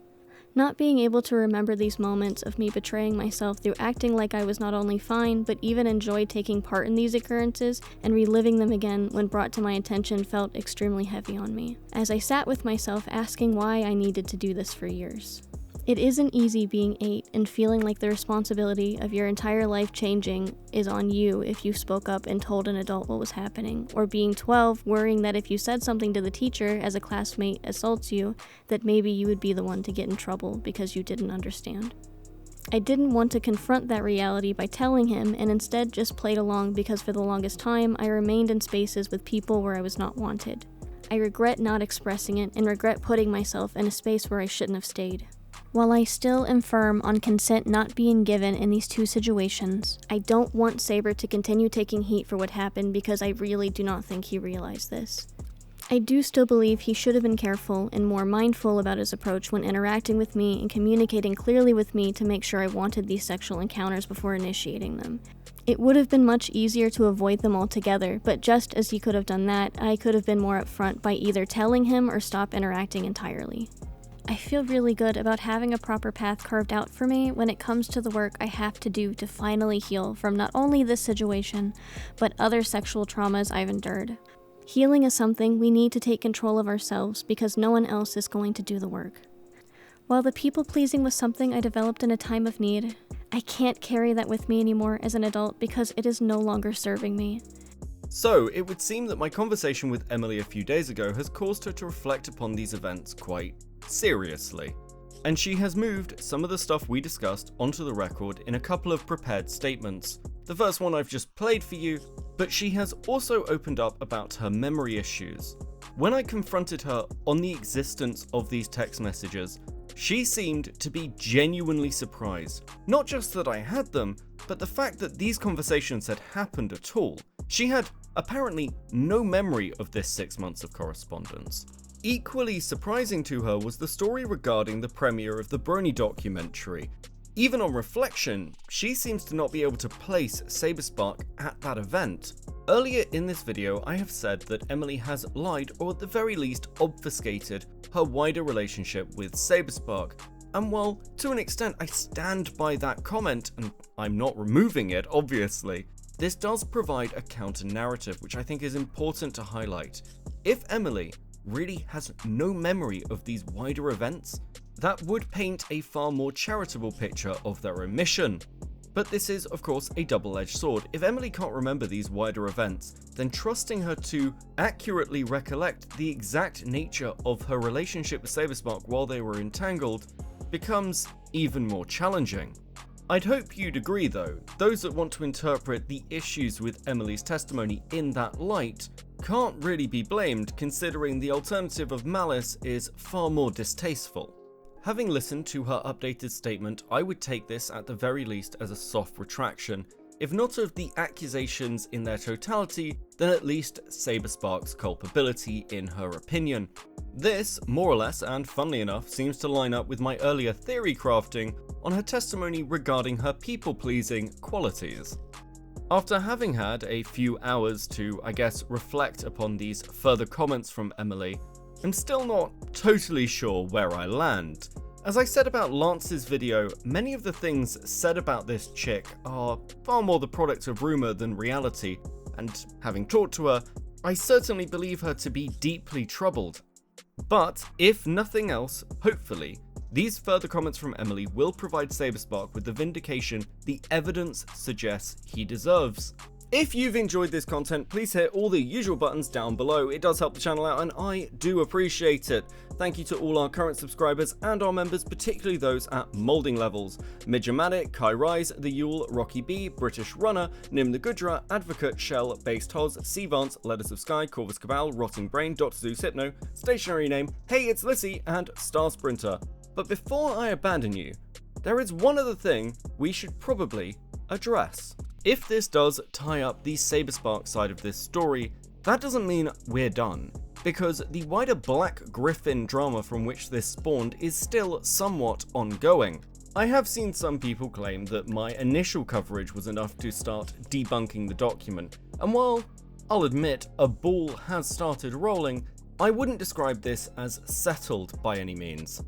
Not being able to remember these moments of me betraying myself through acting like I was not only fine, but even enjoyed taking part in these occurrences and reliving them again when brought to my attention felt extremely heavy on me, as I sat with myself asking why I needed to do this for years. It isn't easy being 8 and feeling like the responsibility of your entire life changing is on you if you spoke up and told an adult what was happening, or being 12 worrying that if you said something to the teacher as a classmate assaults you, that maybe you would be the one to get in trouble because you didn't understand. I didn't want to confront that reality by telling him and instead just played along because for the longest time I remained in spaces with people where I was not wanted. I regret not expressing it and regret putting myself in a space where I shouldn't have stayed. While I still am firm on consent not being given in these two situations, I don't want Saber to continue taking heat for what happened because I really do not think he realized this. I do still believe he should have been careful and more mindful about his approach when interacting with me and communicating clearly with me to make sure I wanted these sexual encounters before initiating them. It would have been much easier to avoid them altogether, but just as he could have done that, I could have been more upfront by either telling him or stop interacting entirely. I feel really good about having a proper path carved out for me when it comes to the work I have to do to finally heal from not only this situation, but other sexual traumas I've endured. Healing is something we need to take control of ourselves because no one else is going to do the work. While the people-pleasing was something I developed in a time of need, I can't carry that with me anymore as an adult because it is no longer serving me. So, it would seem that my conversation with Emily a few days ago has caused her to reflect upon these events quite seriously. And she has moved some of the stuff we discussed onto the record in a couple of prepared statements. The first one I've just played for you, but she has also opened up about her memory issues. When I confronted her on the existence of these text messages, she seemed to be genuinely surprised. Not just that I had them, but the fact that these conversations had happened at all. She had apparently no memory of this 6 months of correspondence. Equally surprising to her was the story regarding the premiere of the Brony documentary. Even on reflection, she seems to not be able to place Saberspark at that event. Earlier in this video, I have said that Emily has lied, or at the very least obfuscated, her wider relationship with Saberspark. And while, to an extent, I stand by that comment, and I'm not removing it, obviously, this does provide a counter-narrative, which I think is important to highlight. If Emily really has no memory of these wider events, that would paint a far more charitable picture of their omission. But this is, of course, a double-edged sword. If Emily can't remember these wider events, then trusting her to accurately recollect the exact nature of her relationship with Saberspark while they were entangled becomes even more challenging. I'd hope you'd agree though, those that want to interpret the issues with Emily's testimony in that light can't really be blamed considering the alternative of malice is far more distasteful. Having listened to her updated statement, I would take this at the very least as a soft retraction, if not of the accusations in their totality, then at least Saberspark's culpability in her opinion. This, more or less, and funnily enough, seems to line up with my earlier theory crafting on her testimony regarding her people-pleasing qualities. After having had a few hours to, I guess, reflect upon these further comments from Emily, I'm still not totally sure where I land. As I said about Lance's video, many of the things said about this chick are far more the product of rumour than reality, and having talked to her, I certainly believe her to be deeply troubled. But, if nothing else, hopefully, these further comments from Emily will provide Saberspark with the vindication the evidence suggests he deserves. If you've enjoyed this content, please hit all the usual buttons down below. It does help the channel out and I do appreciate it. Thank you to all our current subscribers and our members, particularly those at molding levels. Midgermatic, Kai Rise, The Yule, Rocky B, British Runner, Nim the Gudra, Advocate, Shell, Based Hoz, Seavance, Letters of Sky, Corvus Cabal, Rotting Brain, Dr. Zeus Hypno, Stationary Name, Hey It's Lissy, and Star Sprinter. But before I abandon you, there is one other thing we should probably address. If this does tie up the Saberspark side of this story, that doesn't mean we're done, because the wider Black Griffin drama from which this spawned is still somewhat ongoing. I have seen some people claim that my initial coverage was enough to start debunking the document, and while I'll admit a ball has started rolling, I wouldn't describe this as settled by any means.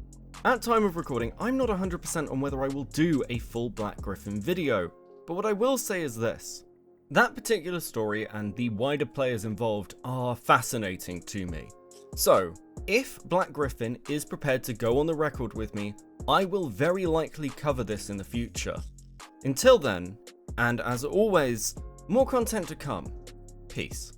At time of recording, I'm not 100% on whether I will do a full Black Griffin video, but what I will say is this. That particular story and the wider players involved are fascinating to me. So, if Black Griffin is prepared to go on the record with me, I will very likely cover this in the future. Until then, and as always, more content to come. Peace.